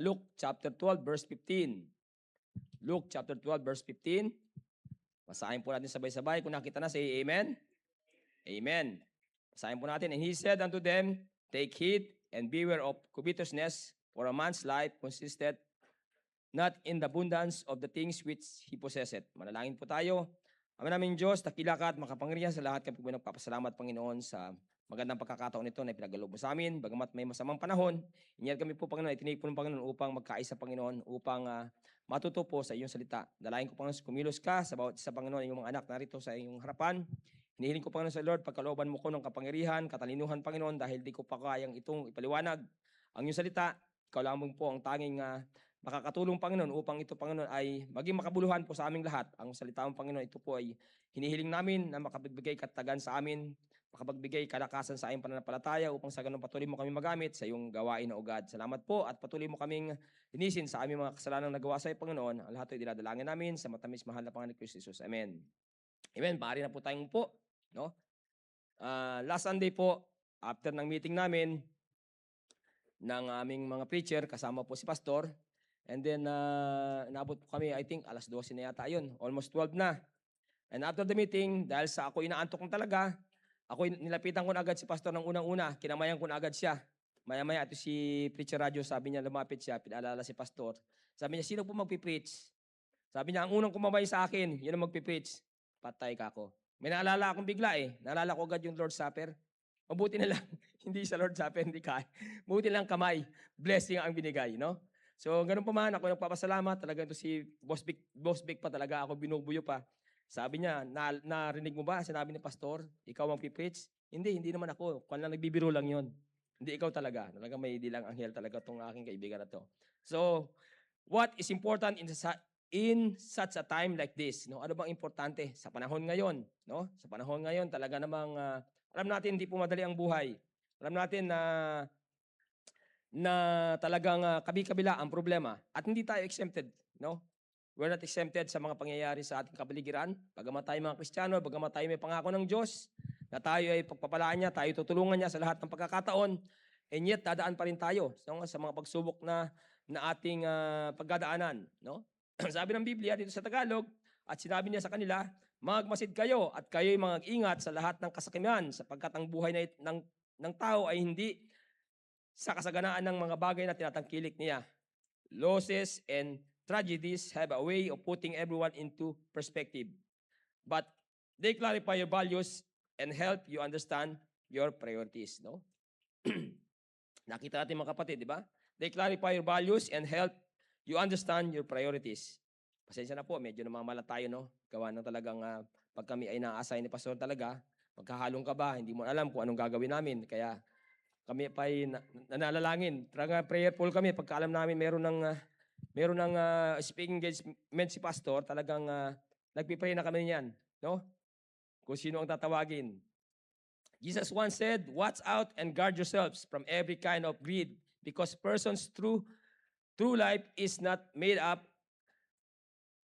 Luke chapter 12, verse 15. Luke chapter 12, verse 15. Basahin po natin sabay-sabay. Kung nakita na, say amen. Amen. Basahin po natin. And he said unto them, take heed and beware of covetousness, for a man's life consisted not in the abundance of the things which he possesseth. Manalangin po tayo. Ama namin Diyos, takila ka at makapangyarihan sa lahat. Kami po nagpapasalamat, Panginoon, sa magandang pagkakataon ito na ipinagkaloob mo sa amin. Bagamat may masamang panahon, inyal kami po, Panginoon, itinig po ng Panginoon upang magkaisa, Panginoon, upang matuto po sa iyong salita. Dalayan ko, Panginoon, kumilos ka sa bawat isa, Panginoon, yung mga anak narito sa iyong harapan. Hinihiling ko, Panginoon, sa Lord, pagkalooban mo ko ng kapangyarihan, katalinuhan, Panginoon, dahil di ko pa kayang itong ipaliwanag ang iyong salita. Ikaw lamang po ang tanging makakatulong, Panginoon, upang ito, Panginoon, ay maging makabuluhan po sa aming lahat. Ang salita mo, Panginoon, ito po ay hinihiling namin na makapagbigay katagan sa amin, makapagbigay kalakasan sa aming pananampalataya upang sa ganun patuloy mo kami magamit sa iyong gawain na ugad. Salamat po at patuloy mo kaming linisin sa aming mga kasalanang nagawa sa iyo, Panginoon. Ang lahat ay dinadalangin namin sa matamis mahal na Panginoon Kristo Jesus. Amen. Amen. Maaari na po tayong po. No? Last Sunday po, after ng meeting namin ng aming mga preacher, kasama po si Pastor, and then naabot po kami, I think, alas 12 na yata yun. Almost 12 na. And after the meeting, dahil sa ako inaantok ng talaga, ako nilapitan ko na agad si Pastor ng unang-una, kinamayan ko na agad siya. Maya-maya, ito si Preacher Radio, sabi niya, lumapit siya, pinaalala si Pastor. Sabi niya, sino po magpipreach? Sabi niya, ang unang kumamay sa akin, yun ang magpipreach. Patay ka ako. May naalala akong bigla eh. Naalala ko agad yung Lord's Supper. Mabuti na lang, hindi sa Lord's Supper, hindi kaya. Mabuti lang kamay. Blessing ang binigay, no? So, ganun pa man, ako nagpapasalamat. Talaga ito si Boss Vic pa talaga, ako binubuyo pa. Sabi niya, narinig mo ba? Sinabi ni Pastor, ikaw ang pipreach? Hindi naman ako. Kung lang nagbibiro lang yon. Hindi ikaw talaga. Talaga may dilang anghel talaga itong aking kaibigan na to. So, what is important in such a time like this? No? Ano bang importante sa panahon ngayon? No? Sa panahon ngayon, talaga namang, alam natin hindi po madali ang buhay. Alam natin na talagang kabi-kabila ang problema at hindi tayo exempted, no? We're not exempted sa mga pangyayari sa ating kapaligiran. Bagamat tayo mga Kristiyano, bagamat tayo may pangako ng Diyos, na tayo ay pagpapalaan niya, tayo tutulungan niya sa lahat ng pagkakataon, and yet dadaan pa rin tayo sa mga pagsubok na ating pagdadaanan, no? Sabi ng Biblia dito sa Tagalog, at sinabi niya sa kanila, magmasid kayo at kayo'y mag-ingat sa lahat ng kasakiman sapagkat ang buhay ng tao ay hindi sa kasaganaan ng mga bagay na tinatangkilik niya. Losses and tragedies have a way of putting everyone into perspective. But they clarify your values and help you understand your priorities. No? Nakita natin mga kapatid, di ba? They clarify your values and help you understand your priorities. Pasensya na po, medyo namamalat tayo, no? Gawa ng talagang pag kami ay na-assign ni Pastor talaga, magkahalong ka ba, hindi mo alam kung anong gagawin namin. Kaya kami pa ay nananalangin. Talaga prayerful kami pagka alam namin meron ng speaking engagement si Pastor, talagang nagpipray na kami niyan, no? Kung sino ang tatawagin. Jesus once said, watch out and guard yourselves from every kind of greed because person's true life is not made up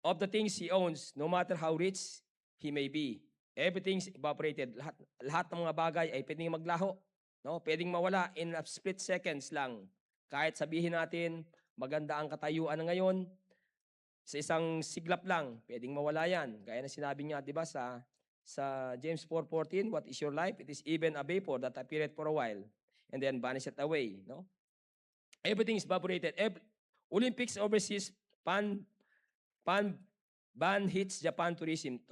of the things he owns, no matter how rich he may be. Everything's evaporated. Lahat ng mga bagay ay pwedeng maglaho. No? Pwedeng mawala in a split seconds lang. Kahit sabihin natin, maganda ang katayuan na ngayon, sa isang siglap lang, pwedeng mawala yan. Gaya na sinabi niya, di ba, sa James 4:14, what is your life? It is even a vapor that appeareth for a while and then vanisheth away. No? Everything is evaporated. Olympics overseas ban hits Japan tourism.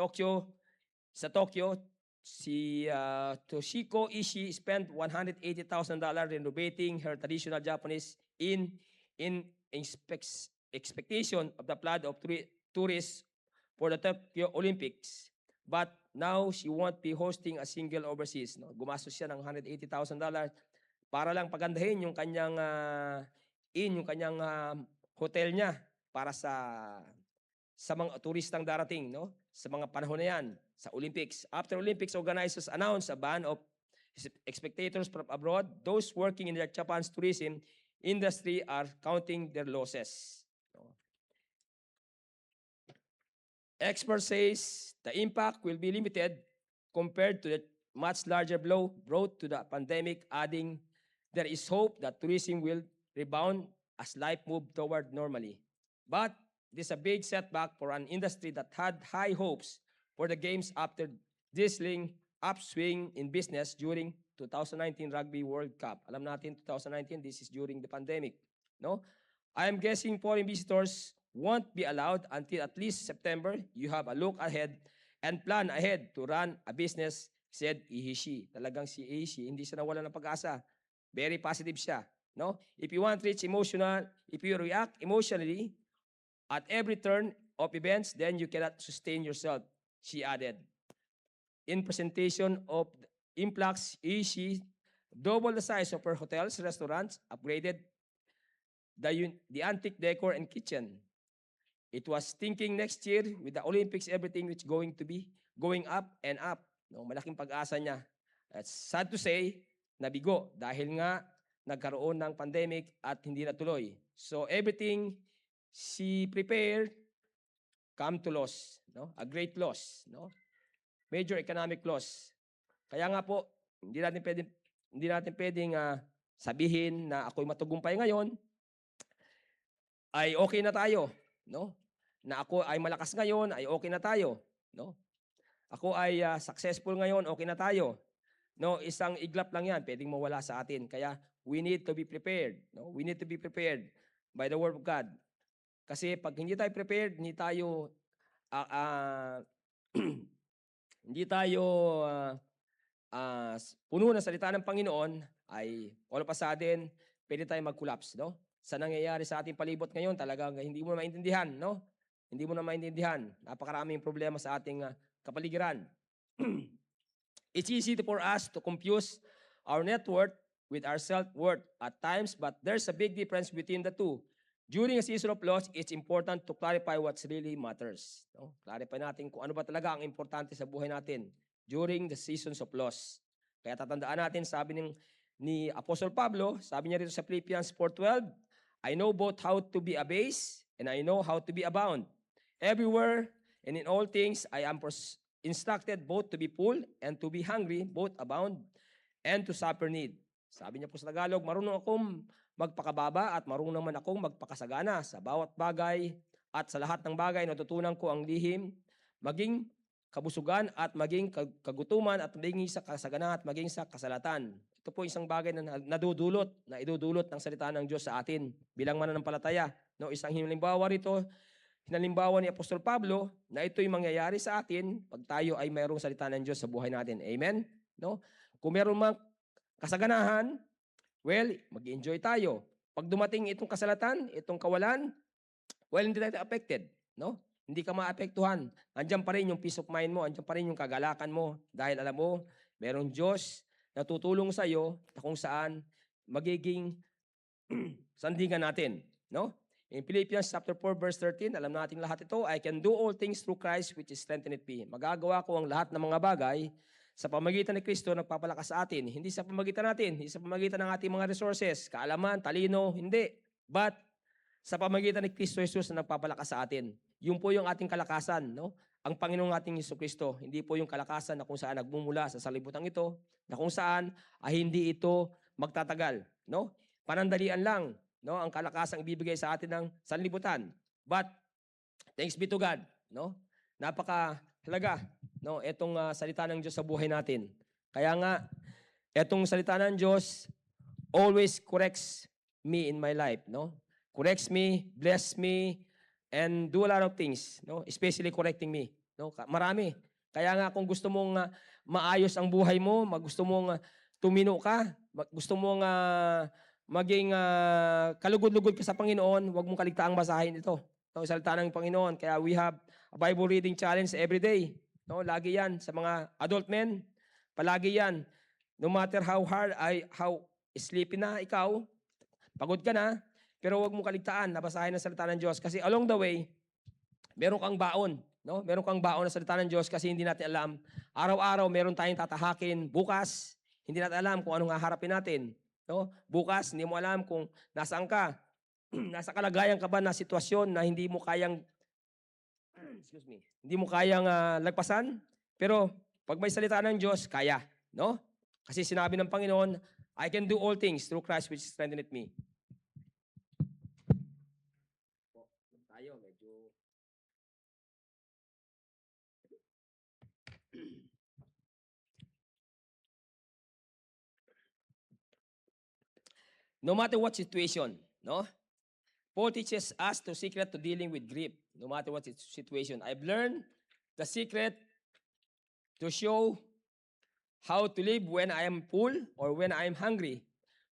Sa Tokyo, si Toshiko Ishii spent $180,000 renovating her traditional Japanese inn in expectation of the flood of tourists for the Tokyo Olympics. But now she won't be hosting a single overseas. No? Gumastos siya ng $180,000 para lang pagandahin yung kanyang inn, yung kanyang hotel niya para sa mga turistang darating, no? Sa mga panahon na yan, sa Olympics. After Olympics, organizers announced a ban of spectators from abroad. Those working in the Japan's tourism industry are counting their losses. Experts says the impact will be limited compared to the much larger blow brought to the pandemic, adding there is hope that tourism will rebound as life moved toward normally. But this is a big setback for an industry that had high hopes for the games after drizzling upswing in business during 2019 Rugby World Cup. Alam natin, 2019, this is during the pandemic. No? I am guessing foreign visitors won't be allowed until at least September. You have a look ahead and plan ahead to run a business, said Ihishi. Talagang si Ihishi, hindi siya nawala ng pag-asa. Very positive siya. No? If you react emotionally at every turn of events, then you cannot sustain yourself, she added. In presentation of Implux, Ihishi doubled the size of her hotels, restaurants, upgraded the antique decor and kitchen. It was thinking next year with the Olympics, everything is going to be going up and up. No, malaking pag-asa niya. It's sad to say, nabigo dahil nga nagkaroon ng pandemic at hindi natuloy. So everything she prepared come to loss, no? A great loss, no? Major economic loss. Kaya nga po, hindi natin pwedeng sabihin na ako'y matagumpay ngayon, ay okay na tayo, no? Na ako ay malakas ngayon, ay okay na tayo, no? Ako ay successful ngayon, okay na tayo. No, isang iglap lang 'yan, pwedeng mawala sa atin. Kaya we need to be prepared, no? We need to be prepared by the word of God. Kasi pag hindi tayo prepared, hindi tayo hindi tayo puno ng salita ng Panginoon, ay all of a sudden, pwede tayo mag-collapse, no? Sa nangyayari sa ating palibot ngayon, talagang hindi mo na maintindihan, no? Hindi mo na maintindihan. Napakaraming problema sa ating kapaligiran. It's easy for us to confuse our net worth with our self-worth at times, but there's a big difference between the two. During a season of loss, it's important to clarify what really matters. No? Clarify natin kung ano ba talaga ang importante sa buhay natin during the seasons of loss. Kaya tatandaan natin, sabi ni Apostle Pablo, sabi niya rito sa Philippians 4:12, I know both how to be abased and I know how to be abound. Everywhere and in all things, I am instructed both to be full and to be hungry, both abound and to suffer need. Sabi niya po sa Tagalog, marunong akong magpakababa at marunong naman akong magpakasagana sa bawat bagay at sa lahat ng bagay natutunan ko ang lihim, maging kabusugan at maging kagutuman at maging sa kasagana at maging sa kasalatan. Ito po isang bagay na idudulot ng salita ng Diyos sa atin bilang mananampalataya. No, isang halimbawa rito, hinalimbawa ni Apostol Pablo na ito'y mangyayari sa atin pag tayo ay mayroong salita ng Diyos sa buhay natin. Amen? No? Kung mayroong mga kasaganahan, well, mag-enjoy tayo. Pag dumating itong kasalatan, itong kawalan, well, hindi tayo affected. No? Hindi ka maapektuhan. Andiyan pa rin yung peace of mind mo, andiyan pa rin yung kagalakan mo. Dahil alam mo, mayroong Diyos na tutulong sa iyo na kung saan magiging sandigan natin. No? In Philippians chapter 4 verse 13, alam natin lahat ito, I can do all things through Christ which strengtheneth me. Magagawa ko ang lahat ng mga bagay sa pamamagitan ni Kristo nagpapalakas sa atin. Hindi sa pamamagitan natin, hindi sa pamamagitan ng ating mga resources, kaalaman, talino, hindi. But sa pamamagitan ni Kristo Jesus na nagpapalakas sa atin. Yun po yung ating kalakasan, no? Ang Panginoong ating Jesucristo, hindi po yung kalakasan na kung saan nagmumula sa salibutan ito, na kung saan hindi ito magtatagal, no? Panandalian lang. No, ang kalakasang ibibigay sa atin ng sanlibutan. But thanks be to God, no? Napakahalaga, no, etong salita ng Diyos sa buhay natin. Kaya nga etong salita ng Diyos always corrects me in my life, no? Corrects me, bless me, and do a lot of things, no? Especially correcting me, no? Marami. Kaya nga kung gusto mong maayos ang buhay mo, gusto mong tumino ka, gusto mong maging kalugod-lugod ka sa Panginoon, huwag mong kaligtaang basahin ito. No, salita ng Panginoon. Kaya we have a Bible reading challenge every day. No, lagi yan sa mga adult men. Palagi yan. No matter how hard, how sleepy na ikaw, pagod ka na, pero huwag mong kaligtaan na basahin ang salita ng Diyos. Kasi along the way, meron kang baon. No? Meron kang baon na salita ng Diyos kasi hindi natin alam. Araw-araw, meron tayong tatahakin. Bukas, hindi natin alam kung anong haharapin natin. No? Bukas, hindi mo alam kung nasaan ka. Nasa kalagayan ka ba na sitwasyon na hindi mo kayang hindi mo kayang lagpasan? Pero pag may salita ng Diyos, kaya. No? Kasi sinabi ng Panginoon, I can do all things through Christ which strengtheneth me. tayo, medyo... No matter what situation, no? Paul teaches us the secret to dealing with grief, no matter what situation. I've learned the secret to show how to live when I am full or when I am hungry,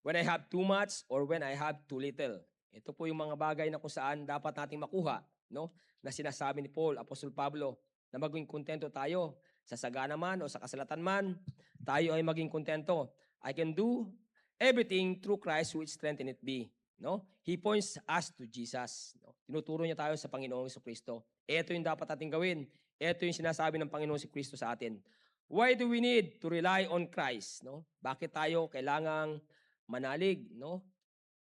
when I have too much or when I have too little. Ito po yung mga bagay na kung saan dapat nating makuha, no? Na sinasabi ni Paul, Apostol Pablo, na maging kontento tayo sa sagana man o sa kasalatan man, tayo ay maging kontento. I can do everything through Christ which strengtheneth me. No? He points us to Jesus. No? Tinuturo niya tayo sa Panginoong Kristo. Ito yung dapat nating gawin. Ito yung sinasabi ng Panginoong Kristo sa atin. Why do we need to rely on Christ? No? Bakit tayo kailangang manalig, no?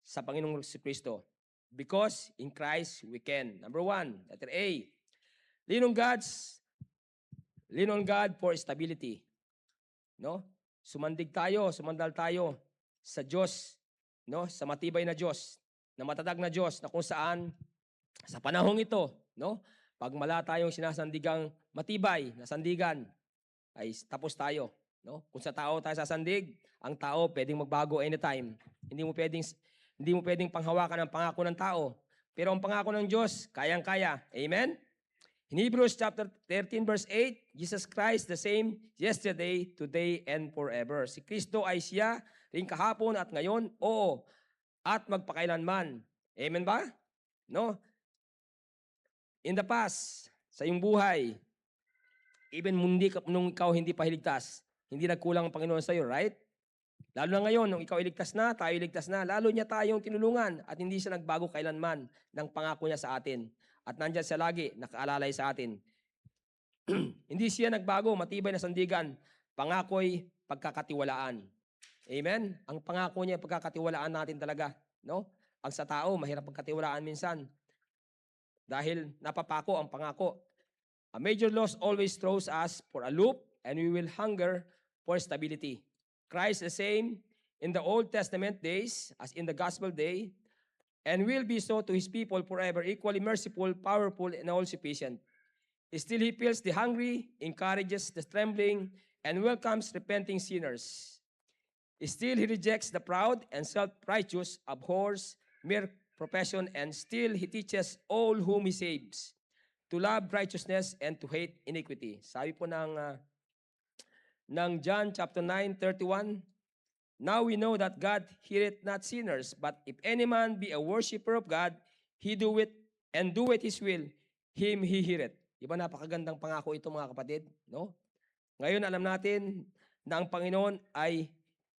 Sa Panginoong Kristo? Because in Christ we can. Number 1, letter A. Lean on God for stability. No? Sumandal tayo sa Diyos, no? Sa matibay na Diyos, na matatag na Diyos, na kung saan sa panahong ito, no? Pag wala tayong sinasandigang matibay na sandigan, ay tapos tayo, no? Kung sa tao tayo sasandig, ang tao pwedeng magbago anytime. Hindi mo pwedeng panghawakan ang pangako ng tao. Pero ang pangako ng Diyos, kayang-kaya. Amen? In Hebrews chapter 13 verse 8, Jesus Christ the same yesterday, today, and forever. Si Kristo ay siya rin kahapon at ngayon, oo, at magpakailanman. Amen ba? No? In the past, sa iyong buhay, even nung ikaw hindi pa hiligtas, hindi nagkulang ang Panginoon sa iyo, right? Lalo na ngayon, nung ikaw iligtas na, tayo iligtas na, lalo niya tayong tinulungan at hindi siya nagbago kailanman ng pangako niya sa atin. At nandyan siya lagi, nakaalalay sa atin. Hindi siya nagbago, matibay na sandigan, pangako'y pagkakatiwalaan. Amen? Ang pangako niya, pagkakatiwalaan natin talaga. No? Ang sa tao, mahirap pagkatiwalaan minsan. Dahil napapako ang pangako. A major loss always throws us for a loop and we will hunger for stability. Christ the same in the Old Testament days as in the Gospel day, and will be so to His people forever, equally merciful, powerful, and all-sufficient. Still He fills the hungry, encourages the trembling, and welcomes repenting sinners. Still He rejects the proud and self-righteous, abhors mere profession, and still He teaches all whom He saves to love righteousness and to hate iniquity. Sabi po ng John chapter 9:31, now we know that God heareth not sinners, but if any man be a worshipper of God, he do it His will, him He heareth. Diba napakagandang pangako ito mga kapatid? No? Ngayon alam natin na ang Panginoon ay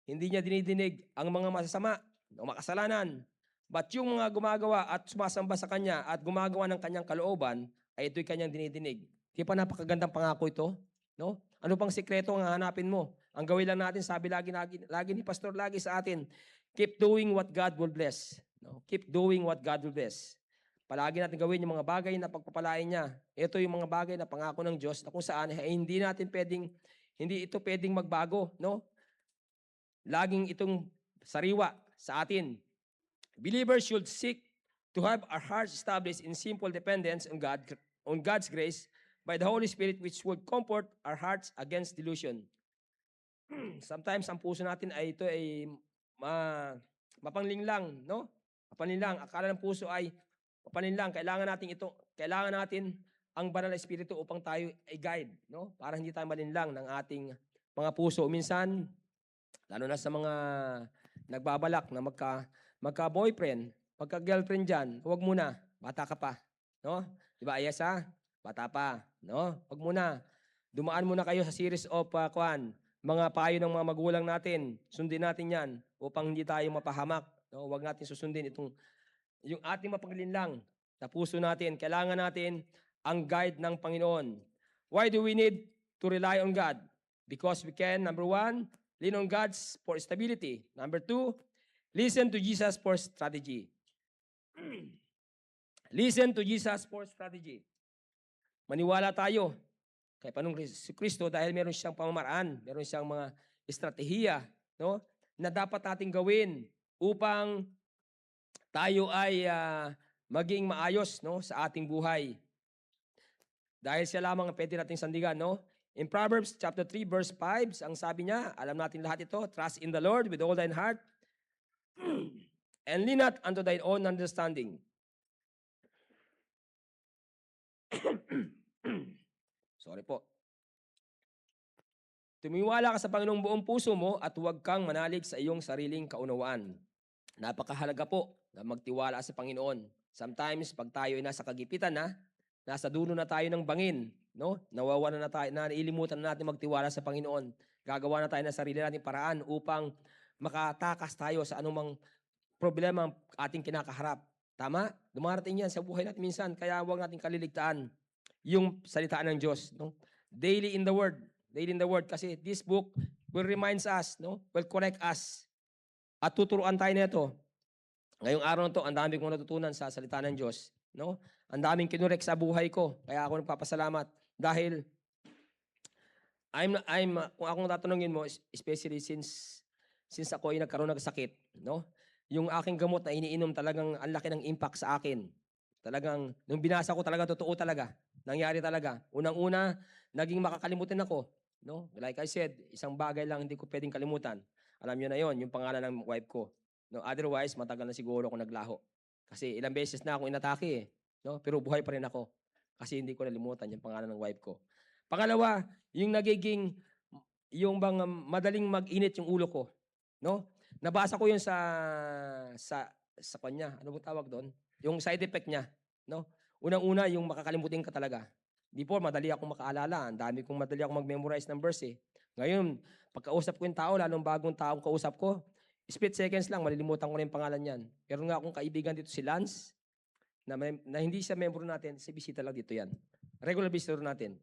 hindi niya dinidinig ang mga masasama o makasalanan. But yung mga gumagawa at sumasamba sa Kanya at gumagawa ng Kanyang kalooban, ay ito'y Kanyang dinidinig. Di ba napakagandang pangako ito? No? Ano pang sikreto ang hanapin mo? Ang gawin lang natin, sabi lagi ni Pastor lagi sa atin, keep doing what God will bless. No? Keep doing what God will bless. Palagi natin gawin yung mga bagay na pagpapalain niya. Ito yung mga bagay na pangako ng Diyos na kung saan hindi ito pwedeng magbago. No? Laging itong sariwa sa atin. Believers should seek to have our hearts established in simple dependence on God's grace by the Holy Spirit, which would comfort our hearts against delusion. Sometimes ang puso natin ay ito ay mapanglinlang, no? Mapanlinlang. Akala ng puso ay mapanlinlang. Kailangan natin ang banal na espiritu upang tayo ay guide, no? Para hindi tayo malinlang ng ating mga puso. Minsan, lalo na sa mga nagbabalak na magka-boyfriend, magka-girlfriend dyan, huwag muna, bata ka pa, no? Di ba, Ayas ha? Bata pa, no? Huwag muna. Dumaan muna kayo sa series of mga payo ng mga magulang natin. Sundin natin yan upang hindi tayo mapahamak. No? Huwag natin susundin yung ating mapaglinlang na puso natin. Kailangan natin ang guide ng Panginoon. Why do we need to rely on God? Because we can, number 1, lean on God for stability. Number 2, listen to Jesus for strategy. Listen to Jesus for strategy. Maniwala tayo kay Panginoong Kristo dahil meron siyang pamamaraan, meron siyang mga estratehiya, no, na dapat nating gawin upang tayo ay maging maayos, no, sa ating buhay. Dahil siya lamang ang pwede nating sandigan, no? In Proverbs chapter 3 verse 5, ang sabi niya, alam natin lahat ito, trust in the Lord with all thine heart and lean not unto thine own understanding. Sorry po. Tumiwala ka sa Panginoong buong puso mo at huwag kang manalig sa iyong sariling kaunawaan. Napakahalaga po na magtiwala sa Panginoon. Sometimes, pag tayo ay nasa kagipitan na, nasa dulo na tayo ng bangin, no? Nawawala na tayo, nailimutan na natin magtiwala sa Panginoon. Gagawa na tayo ng sarili nating paraan upang makatakas tayo sa anumang problema ating kinakaharap. Tama? Dumarating yan sa buhay natin minsan, kaya huwag natin kaliligtaan yung salitaan ng Diyos. No? Daily in the Word. Daily in the Word. Kasi this book will reminds us, no? Will correct us. At tuturuan tayo nito. Ngayong araw na to, ang dami kong natutunan sa salita ng Diyos. No? Ang daming kinurek sa buhay ko. Kaya ako nagpapasalamat. Dahil, kung akong tatanungin mo, especially since ako ay nagkaroon ng sakit, no? Yung aking gamot na iniinom talagang ang laki ng impact sa akin. Talagang, nung binasa ko talaga, totoo talaga. Nangyari talaga. Unang-una, naging makakalimutan ako. No? Like I said, isang bagay lang hindi ko pwedeng kalimutan. Alam niyo na yon, yung pangalan ng wife ko. No? Otherwise, matagal na siguro ako naglaho. Kasi ilang beses na akong inatake eh. No? Pero buhay pa rin ako. Kasi hindi ko nalimutan yung pangalan ng wife ko. Pangalawa, yung nagiging, yung bang madaling mag-init yung ulo ko. No? Nabasa ko yun sa kanya. Ano ba tawag doon? Yung side effect niya. No? Unang-una, yung makakalimutin ka talaga. Before, madali akong makaalala. Ang dami kong madali akong mag-memorize ng verse eh. Ngayon, pagkausap ko yung tao, lalong bagong taong kausap ko, split seconds lang, malilimutan ko na yung pangalan niyan. Pero nga akong kaibigan dito si Lance, na hindi siya member natin, si bisita lang dito yan. Regular visitor natin.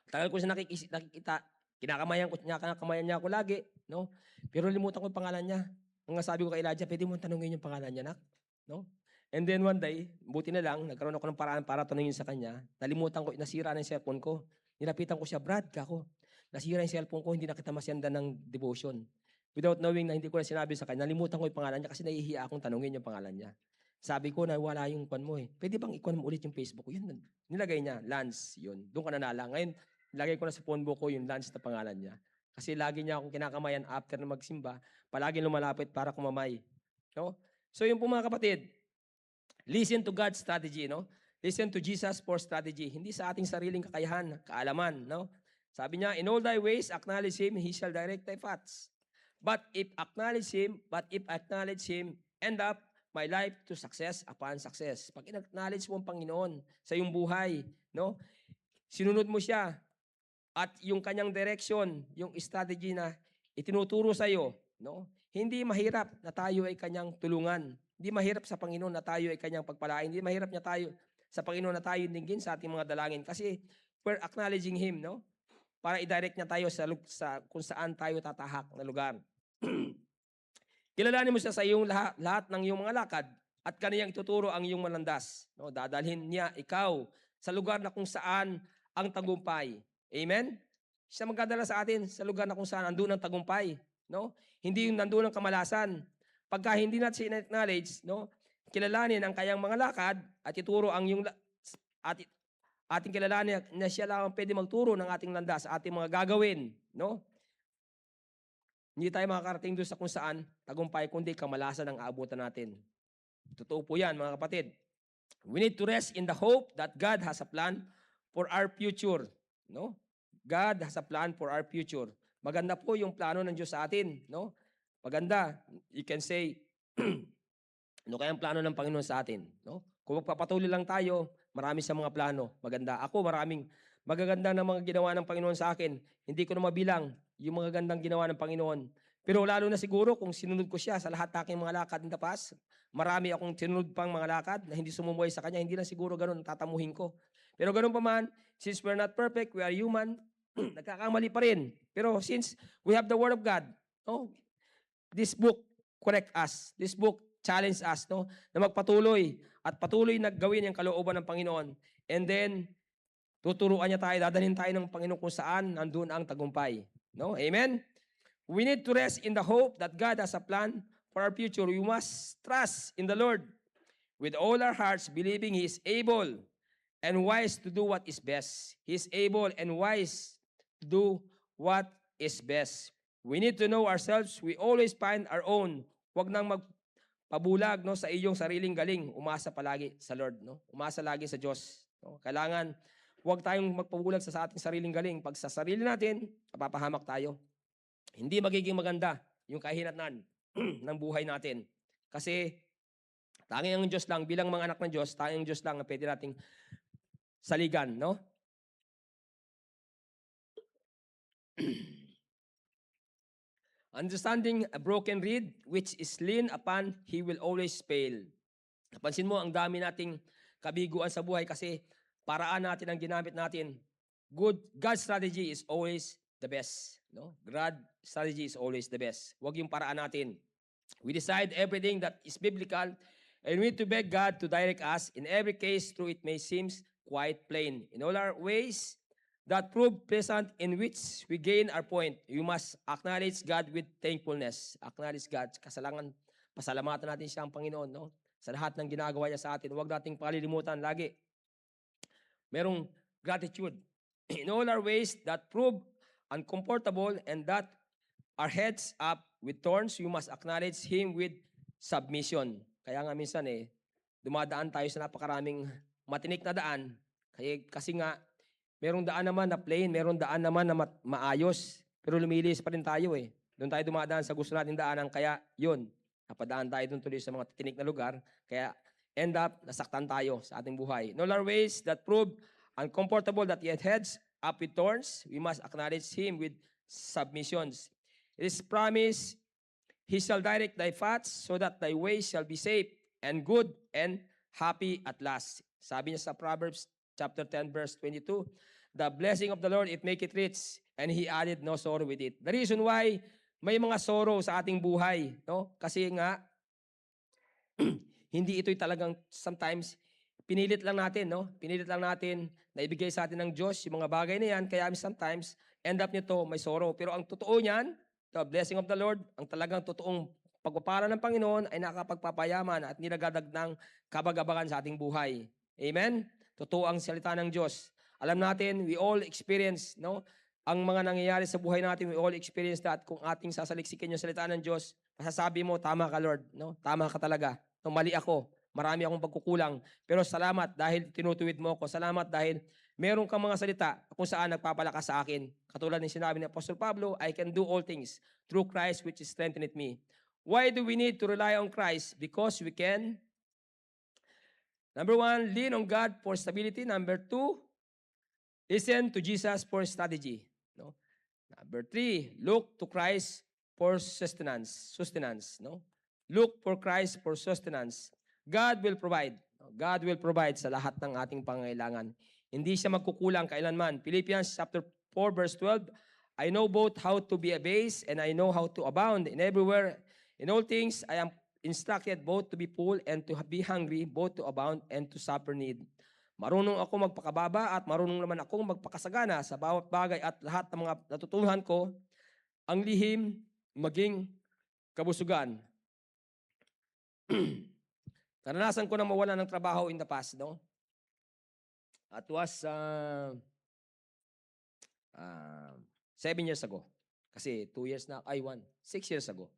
Tagal ko siya nakikita, kinakamayan niya ako lagi, no? Pero limutan ko yung pangalan niya. Ang sabi ko kay Elijah, pwede mo tanungin yung pangalan niya, nak? No? And then one day, buti na lang, nagkaroon ako ng paraan para tanungin sa kanya. Nalimutan ko, nasira na yung cellphone ko. Nilapitan ko siya, Brad, kako. Nasira yung cellphone ko, hindi na kita masyanda ng devotion. Without knowing na hindi ko na sinabi sa kanya, nalimutan ko yung pangalan niya kasi nahihiya akong tanungin yung pangalan niya. Sabi ko na wala yung kwan mo eh. Pwede bang ikwan mo ulit yung Facebook ko? Yun, nilagay niya, Lance, yun. Doon ka nanala. Ngayon, lagay ko na sa phone book ko yung Lance na pangalan niya. Kasi lagi niya akong kinakamayan after na magsimba, palagi lumalapit para kumamay. No? So yung po mga kapatid, listen to God's strategy, no? Listen to Jesus for strategy. Hindi sa ating sariling kakayahan, kaalaman, no? Sabi niya, in all thy ways, acknowledge Him, He shall direct thy paths. But if acknowledge Him, end up my life to success upon success. Pag in-acknowledge mo ang Panginoon sa iyong buhay, no? Sinunod mo siya, at yung kanyang direction, yung strategy na itinuturo sa iyo, no? Hindi mahirap na tayo ay kanyang tulungan. Hindi mahirap sa Panginoon na tayo ay kanyang pagpalain. Hindi mahirap niya tayo sa Panginoon na tayo dinggin sa ating mga dalangin kasi we're acknowledging Him, no? Para i-direct niya tayo sa kung saan tayo tatahak na lugar. Kilalanin mo siya sa iyong lahat ng iyong mga lakad at kaniyang ituturo ang iyong malandas. No? Dadalhin niya ikaw sa lugar na kung saan ang tagumpay. Amen? Siya magdadala sa atin sa lugar na kung saan andun ang tagumpay. No? Hindi yung nandun ang kamalasan. Pagka hindi natin acknowledge, no, kilalanin ang kayang mga lakad at ituro ang yung ating kilalanin na siya lang pwede magturo ng ating landas, ating mga gagawin, no? Hindi tayo makakarating doon sa kung saan tagumpay kundi kamalasan ang aabutan natin. Totoo po 'yan, mga kapatid. We need to rest in the hope that God has a plan for our future, no? God has a plan for our future. Maganda po yung plano ng Diyos sa atin, no? Maganda. You can say, ano kaya ang plano ng Panginoon sa atin? No? Kung magpapatuloy lang tayo, marami sa mga plano. Maganda. Ako, maraming magaganda na mga ginawa ng Panginoon sa akin. Hindi ko na mabilang yung mga gandang ginawa ng Panginoon. Pero lalo na siguro kung sinunod ko siya sa lahat ng aking mga lakad in the past, marami akong sinunod pang mga lakad na hindi sumumuhay sa Kanya. Hindi na siguro ganun tatamuhin ko. Pero ganun pa man, since we're not perfect, we are human, nagkakamali pa rin. Pero since we have the Word of God, no? This book correct us. This book challenge us, no? Na magpatuloy at patuloy na gawin yung kalooban ng Panginoon. And then, tuturuan niya tayo, dadalhin tayo ng Panginoon kung saan nandun ang tagumpay. No? Amen? We need to rest in the hope that God has a plan for our future. We must trust in the Lord with all our hearts, believing He is able and wise to do what is best. He is able and wise to do what is best. We need to know ourselves. We always find our own. Huwag nang magpabulag, no, sa iyong sariling galing. Umasa palagi sa Lord. No? Umasa lagi sa Diyos. No? Kailangan, huwag tayong magpabulag sa ating sariling galing. Pag sa sarili natin, mapapahamak tayo. Hindi magiging maganda yung kahinatnan ng buhay natin. Kasi tanging ang Diyos lang, bilang mga anak ng Diyos, tanging ang Diyos lang ang pwede nating saligan, no? Understanding a broken reed, which is lean upon, he will always fail. Napansin mo, ang dami nating kabiguan sa buhay kasi paraan natin ang ginamit natin. God's strategy is always the best. No? God's strategy is always the best. Huwag yung paraan natin. We decide everything that is biblical and we need to beg God to direct us in every case through it may seem quite plain. In all our ways that prove pleasant in which we gain our point, you must acknowledge God with thankfulness. Acknowledge God. Kasalangan, pasalamatan natin siya ang Panginoon. No? Sa lahat ng ginagawa niya sa atin. Huwag nating palilimutan lagi. Merong gratitude. In all our ways that prove uncomfortable and that are heads up with thorns, you must acknowledge Him with submission. Kaya nga minsan dumadaan tayo sa napakaraming matinik na daan. Kasi nga, merong daan naman na plain, merong daan naman na maayos, pero lumilis pa rin tayo Doon tayo dumadaan sa gusto natin daanan, kaya yun, napadaan tayo doon tuloy sa mga tinik na lugar, kaya end up, nasaktan tayo sa ating buhay. In all our ways that prove uncomfortable, that yet heads up with thorns, we must acknowledge Him with submissions. It is promised, He shall direct thy paths so that thy ways shall be safe and good and happy at last. Sabi niya sa Proverbs chapter 10 verse 22, the blessing of the Lord, it make it rich, and He added no sorrow with it. The reason why may mga sorrow sa ating buhay, no? Kasi nga, hindi ito'y talagang sometimes, pinilit lang natin, no? Pinilit lang natin na ibigay sa atin ng Diyos yung mga bagay na yan, kaya sometimes, end up nito, may sorrow. Pero ang totoo niyan, the blessing of the Lord, ang talagang totoong pagpapala ng Panginoon ay nakapagpapayaman at nilagadag ng kabagabagan sa ating buhay. Amen? Totoo ang salita ng Diyos. Alam natin, we all experience, no? Ang mga nangyayari sa buhay natin, we all experience that. Kung ating sasaliksikin yung salita ng Diyos, masasabi mo, tama ka Lord, no? Tama ka talaga. No, mali ako. Marami akong pagkukulang. Pero salamat dahil tinutuwid mo ako. Salamat dahil meron kang mga salita kung saan nagpapalakas sa akin. Katulad ng sinabi ni Apostol Pablo, I can do all things through Christ which strengtheneth me. Why do we need to rely on Christ? Because we can, number 1, lean on God for stability. Number 2, listen to Jesus for strategy. No? Number 3, look to Christ for sustenance. No? Look for Christ for sustenance. God will provide. God will provide sa lahat ng ating pangangailangan. Hindi siya magkukulang kailanman. Philippians chapter 4 verse 12, I know both how to be abased and I know how to abound in everywhere. In all things, I am instructed both to be full and to be hungry, both to abound and to suffer need. Marunong ako magpakababa at marunong naman akong magpakasagana sa bawat bagay at lahat ng mga natutunan ko, ang lihim maging kabusugan. Naranasan ko na mawala ng trabaho in the past, no? It was 7 years ago. Kasi 6 years ago.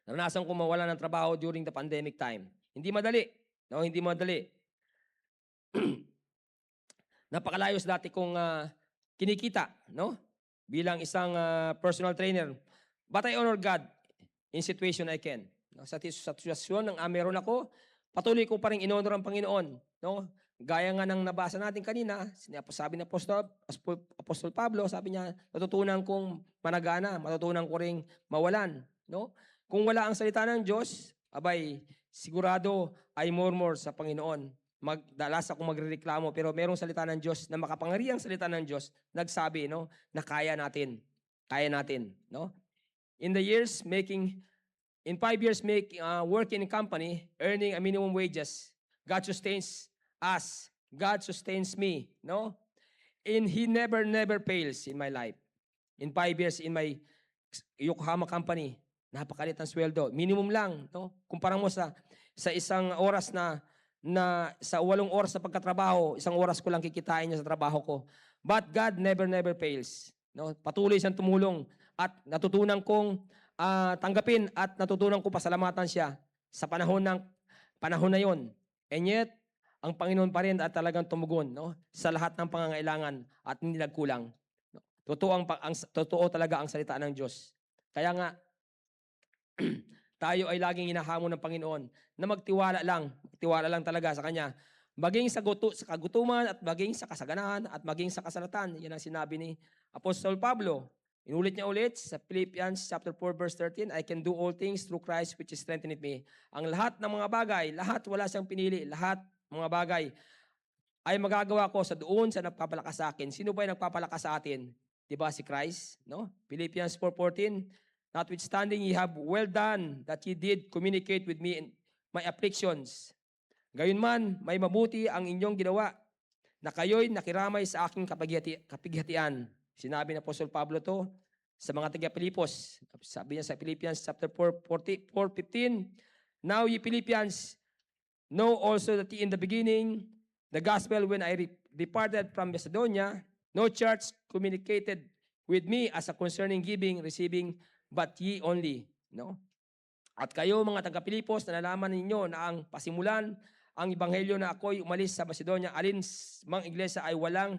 Naranasan ko mawala ng trabaho during the pandemic time. Hindi madali. No, hindi madali. Napakalayos dati kong kinikita, no? Bilang isang personal trainer. But I honor God in situation I can. No? Sa sitwasyon ng meron ako, patuloy ko pa rin inonor ang Panginoon. No? Gaya nga ng nabasa natin kanina, sabi ni Apostol Pablo, sabi niya, natutunan kong managana, matutunan ko ring mawalan. No? Kung wala ang salita ng Diyos, abay, sigurado ay murmur sa Panginoon. Dalas akong magrereklamo, pero merong salita ng Diyos na makapangyarihang salita ng Diyos, nagsabi, no, na kaya natin. Kaya natin. No? In 5 years working in company, earning a minimum wages, God sustains us. God sustains me. No? And He never fails in my life. In 5 years in my Yokohama company, napakalit ang sweldo. Minimum lang. No? Kumpara mo sa sa isang oras na sa 8 oras na pagkatrabaho, 1 oras ko lang kikitain niya sa trabaho ko. But God never fails. No? Patuloy siyang tumulong at natutunan kong tanggapin at natutunan kong pasalamatan siya sa panahon na yon. And yet, ang Panginoon pa rin at talagang tumugon, no? Sa lahat ng pangangailangan at hindi nagkulang. No? Totoo talaga ang salita ng Diyos. Kaya nga, tayo ay laging hinahamon ng Panginoon na magtiwala lang talaga sa Kanya. Maging sa kagutuman at maging sa kasaganahan at maging sa kasalatan. Yan ang sinabi ni Apostol Pablo. Inulit niya ulit sa Philippians chapter 4 verse 13, I can do all things through Christ which strengtheneth me. Ang lahat ng mga bagay, lahat wala siyang pinili, lahat mga bagay ay magagawa ko sa doon sa nagpapalakas sa akin. Sino ba yung nagpapalakas sa atin? Diba si Christ? No? Philippians 4:14, notwithstanding ye have well done that ye did communicate with me in my afflictions. Gayunman, may mabuti ang inyong ginawa na kayo'y nakiramay sa aking kapighatian. Sinabi ng Apostol Pablo to sa mga taga-Pilipos. Sabi niya sa Philippians chapter 4:15, now ye Philippians, know also that in the beginning, the gospel when I departed from Macedonia, no church communicated with me as a concerning giving, receiving, but ye only. No? At kayo mga taga-Pilipos, nalalaman ninyo na ang pasimulan, ang ebanghelyo na ako'y umalis sa Macedonia, alin mang iglesia ay walang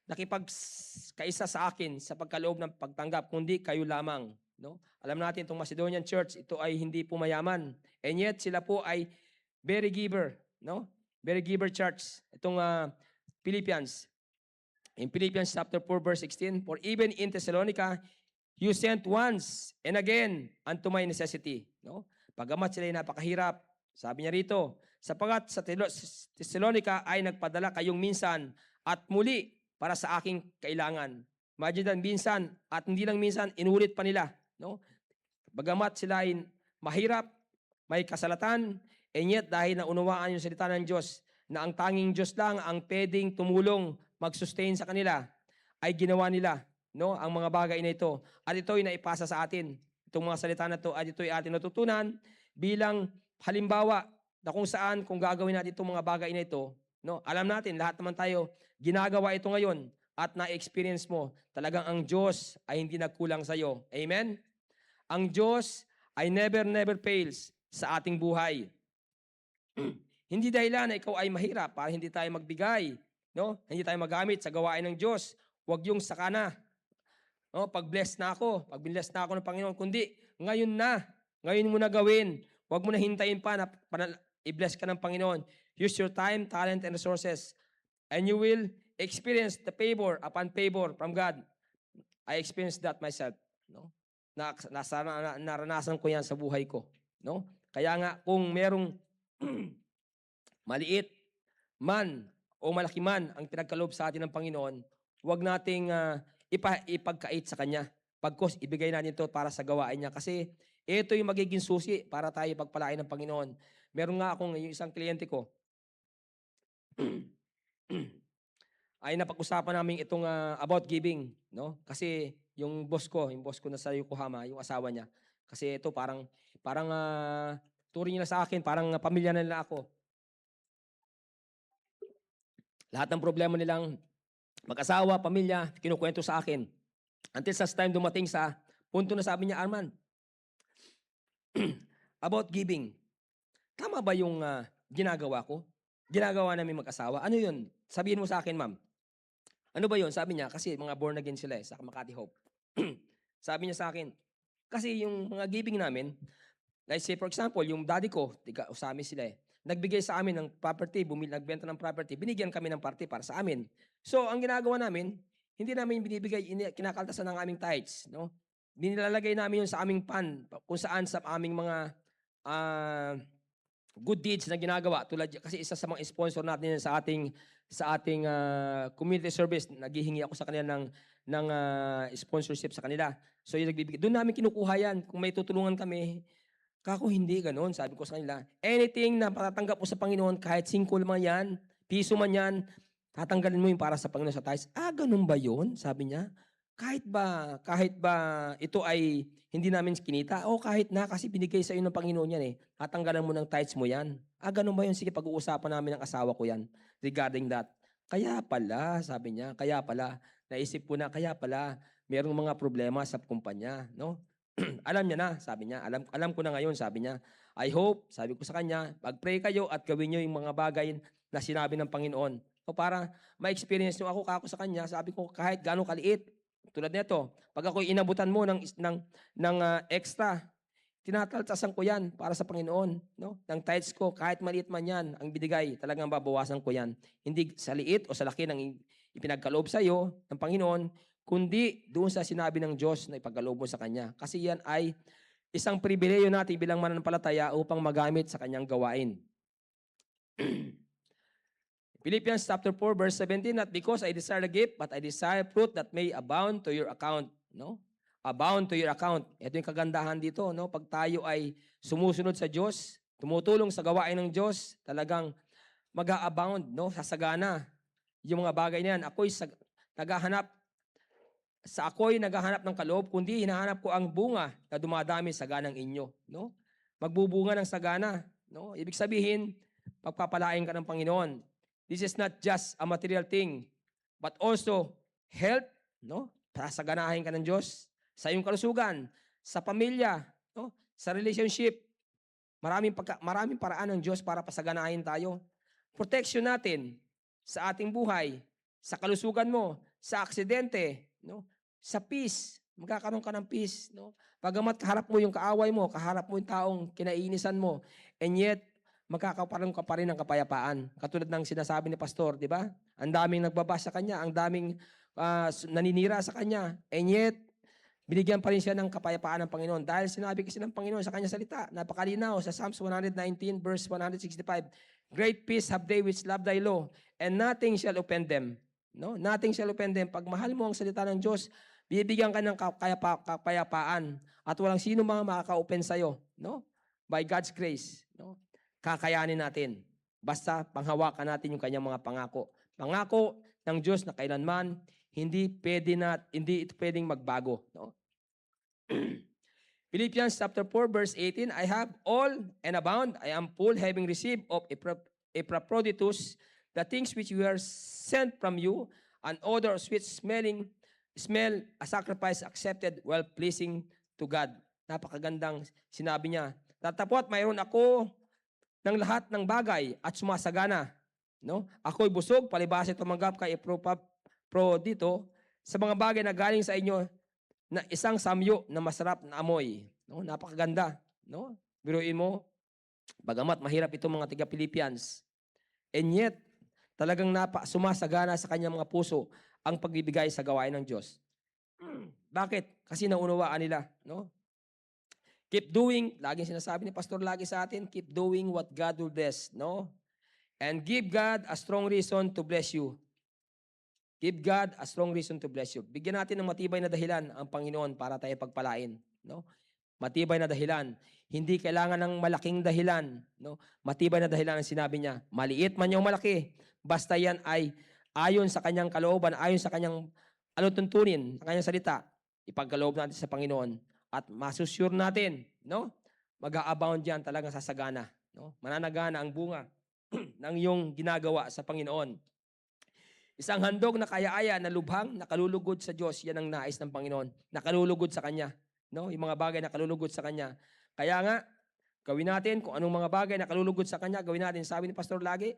nakipagkaisa sa akin sa pagkaloob ng pagtanggap, kundi kayo lamang. No? Alam natin itong Macedonian church, ito ay hindi po mayaman. And yet sila po ay very giver. No? Very giver church. Itong Philippians. In Philippians chapter 4 verse 16, for even in Thessalonica, you sent once and again unto my necessity. No? Pagamat sila ay napakahirap, sabi niya rito, sapagat sa Thessalonica ay nagpadala kayong minsan at muli para sa aking kailangan. Imagine that, minsan at hindi lang minsan, inulit pa nila. No? Bagamat sila ay mahirap, may kasalatan, and yet dahil naunawaan yung salita ng Diyos na ang tanging Diyos lang ang pwedeng tumulong mag-sustain sa kanila, ay ginawa nila, no, ang mga bagay na ito. At ito ay naipasa sa atin. Itong mga salita na ito, at ito ay atin natutunan bilang halimbawa na kung saan, kung gagawin natin itong mga bagay na ito, no, alam natin, lahat naman tayo, ginagawa ito ngayon at na-experience mo, talagang ang Diyos ay hindi nagkulang sa iyo. Amen? Ang Diyos ay never fails sa ating buhay. Hindi dahilan na ikaw ay mahirap para hindi tayo magbigay, no? Hindi tayo magamit sa gawain ng Diyos. Huwag yung sakana. No, pag-bless na ako ng Panginoon, kundi ngayon mo na gawin. Huwag mo na hintayin pa na i-bless ka ng Panginoon. Use your time, talent, and resources, and you will experience the favor upon favor from God. I experienced that myself. No? Naranasan ko yan sa buhay ko. No? Kaya nga, kung merong maliit man o malaki man ang pinagkaloob sa atin ng Panginoon, huwag nating ipagkait sa Kanya. Pagkos, ibigay natin ito para sa gawain niya. Kasi ito yung magiging susi para tayo pagpalain ng Panginoon. Meron nga akong yung isang kliyente ko, ay napag-usapan namin itong about giving. No? Kasi yung boss ko na sa Yokohama, yung asawa niya, kasi ito parang turing nila sa akin, parang pamilya na nila ako. Lahat ng problema nilang mag-asawa, pamilya, kinukwento sa akin. Until sa time dumating sa punto na sabi niya, Arman, about giving, tama ba yung ginagawa ko? Ginagawa namin mag-asawa? Ano yun? Sabihin mo sa akin, ma'am. Ano ba yun? Sabi niya, kasi mga born again sila sa Makati Hope. Sabi niya sa akin, kasi yung mga giving namin, like say for example, yung daddy ko, usami sila nagbigay sa amin ng property, nagbenta ng property, binigyan kami ng party para sa amin. So, ang ginagawa namin, hindi namin binibigay, kinakaltasan ng aming tithes, no? Nilalagay namin yun sa aming pan, kung saan sa aming mga good deeds na ginagawa. Kasi isa sa mga sponsor natin sa ating community service, naghihingi ako sa kanila ng sponsorship sa kanila. So, yung nagbibigay, doon namin kinukuha yan. Kung may tutulungan kami, kako hindi ganoon, sabi ko sa kanila. Anything na patatanggap mo sa Panginoon, kahit 5 man yan, piso man yan, tatanggalin mo yung para sa Panginoon sa tithes. Ganun ba yun? Sabi niya. kahit ba ito ay hindi namin kinita, o kahit na kasi binigay sa iyo ng Panginoon yan eh. Tatanggalan mo ng tithes mo yan. Ganun ba yun? Sige, pag-uusapan namin ng asawa ko yan regarding that. Kaya pala, sabi niya, kaya pala, naisip ko na, kaya pala, mayroong mga problema sa kumpanya, no? Alam niya na, sabi niya, alam ko na ngayon, sabi niya. I hope, sabi ko sa kanya, pag-pray kayo at gawin niyo yung mga bagay na sinabi ng Panginoon. O para ma-experience niyo ako sa kanya, sabi ko, kahit gano'ng kaliit, tulad nito, pag ako'y inabutan mo ng extra, tinataltasan ko yan para sa Panginoon. No? Ng tithes ko, kahit maliit man yan, ang binigay, talagang babawasan ko yan. Hindi sa liit o sa laki ng ipinagkaloob sa iyo ng Panginoon, kundi doon sa sinabi ng Diyos na ipagkaloob mo sa Kanya. Kasi yan ay isang pribileyo natin bilang mananampalataya upang magamit sa Kanyang gawain. Philippians chapter 4 verse 17, not because I desire a gift, but I desire fruit that may abound to your account. No? Abound to your account. Ito yung kagandahan dito. No? Pag tayo ay sumusunod sa Diyos, tumutulong sa gawain ng Diyos, talagang mag-a-abound, no? Sasagana. Yung mga bagay na yan. Ako'y naghahanap ng kaloob, kundi hinahanap ko ang bunga na dumadami sa ganang inyo. No? Magbubunga ng sagana. No? Ibig sabihin, pagpapalain ka ng Panginoon. This is not just a material thing, but also health, no? Sasaganahin ka ng Diyos sa iyong kalusugan, sa pamilya, no? Sa relationship. Maraming paraan ng Diyos para pasaganahin tayo. Protection natin sa ating buhay, sa kalusugan mo, sa aksidente, no? Sa peace. Magkakaroon ka ng peace, no? Bagamat kaharap mo yung kaaway mo, kaharap mo yung taong kinaiinisan mo, and yet magkakaroon ka pa rin ng kapayapaan. Katulad ng sinasabi ni Pastor, di ba? Ang daming nagbabasa sa kanya, ang daming naninira sa kanya, and yet, binigyan pa rin siya ng kapayapaan ng Panginoon. Dahil sinabi kasi ng Panginoon sa kanya salita, napakalinaw sa Psalms 119 verse 165, great peace have they which love thy law, and nothing shall offend them. No? Nothing shall offend them. Pag mahal mo ang salita ng Diyos, bibigyan ka ng kapayapaan at walang sino mga makaka-offend sa'yo. No? By God's grace. No? Kakayanin natin. Basta panghawakan natin yung kanyang mga pangako. Pangako ng Diyos na kailanman hindi ito pwedeng magbago, no? Philippians chapter 4 verse 18, I have all and abound, I am full, having received of Epaphroditus the things which were sent from you, an odor of sweet smell, a sacrifice accepted, well pleasing to God. Napakagandang sinabi niya. Tatapot, mayroon ako ng lahat ng bagay at sumasagana. No? Ako'y busog, palibhasa tumanggap kay Epaphroditus sa mga bagay na galing sa inyo na isang samyo na masarap na amoy. No? Napakaganda. No? Biruin mo, bagamat mahirap itong mga tiga-Philippians, and yet, talagang sumasagana sa kanyang mga puso ang pagbibigay sa gawain ng Diyos. Bakit? Kasi naunawaan nila. No? Keep doing, laging sinasabi ni Pastor lagi sa atin, keep doing what God will bless, no? And give God a strong reason to bless you. Give God a strong reason to bless you. Bigyan natin ng matibay na dahilan ang Panginoon para tayo pagpalain, no? Matibay na dahilan. Hindi kailangan ng malaking dahilan, no? Matibay na dahilan ang sinabi niya. Maliit man yung malaki, basta yan ay ayon sa kanyang kalooban, ayon sa kanyang tuntunin, sa kanyang salita, ipagkaloob natin sa Panginoon. At masusure natin, no? Mag-a-abound yan talaga sa sagana. No? Mananagana ang bunga ng iyong ginagawa sa Panginoon. Isang handog na kaya-aya na lubhang nakalulugod sa Diyos, yan ang nais ng Panginoon. Nakalulugod sa Kanya. No? Yung mga bagay nakalulugod sa Kanya. Kaya nga, gawin natin kung anong mga bagay nakalulugod sa Kanya, gawin natin. Sabi ni Pastor lagi,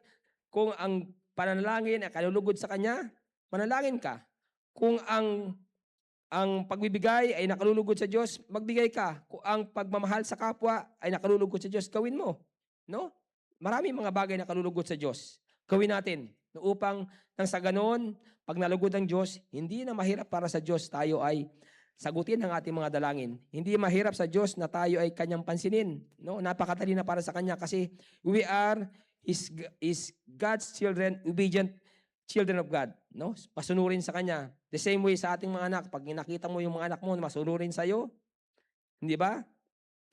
kung ang pananalangin ay nakalulugod sa Kanya, manalangin ka. Kung ang pagbibigay ay nakalulugod sa Diyos, magbigay ka. Kung ang pagmamahal sa kapwa ay nakalulugod sa Diyos, gawin mo. No? Maraming mga bagay na nakalulugod sa Diyos. Gawin natin. No, upang nang sa ganoon, pag nalugod ang Diyos, hindi na mahirap para sa Diyos tayo ay sagutin ang ating mga dalangin. Hindi mahirap sa Diyos na tayo ay Kanyang pansinin. No? Napakadali na para sa Kanya kasi we are His God's children, obedient children of God, no? Pasunurin sa Kanya. The same way sa ating mga anak, pag nakita mo yung mga anak mo na masunurin sa iyo, hindi ba?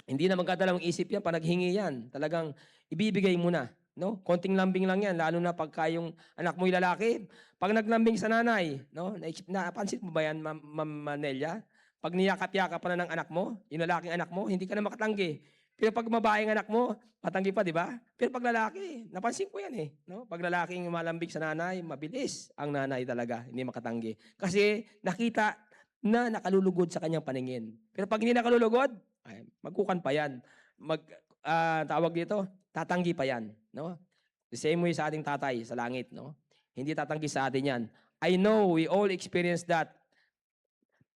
Hindi na magkadalawang isip yan, pag naghingi yan, talagang ibibigay mo na, no? Konting lambing lang yan, lalo na pagka yung anak mo yung lalaki. Pag naglambing sa nanay, no? Napansin mo ba yan, Ma'am Manelia? Pag niyakap-yakap pa na ng anak mo, yung lalaking anak mo, hindi ka na makatanggi. Pero pag babaeng anak mo, matanggi pa, di ba? Pero pag lalaki, napansin ko yan eh. No? Pag lalaking malambing sa nanay, mabilis ang nanay talaga, hindi makatanggi. Kasi nakita na nakalulugod sa kanyang paningin. Pero pag hindi nakalulugod, ay, magkukan pa yan. Tawag dito, tatanggi pa yan. No? The same way sa ating tatay sa langit. No? Hindi tatanggi sa atin yan. I know we all experience that.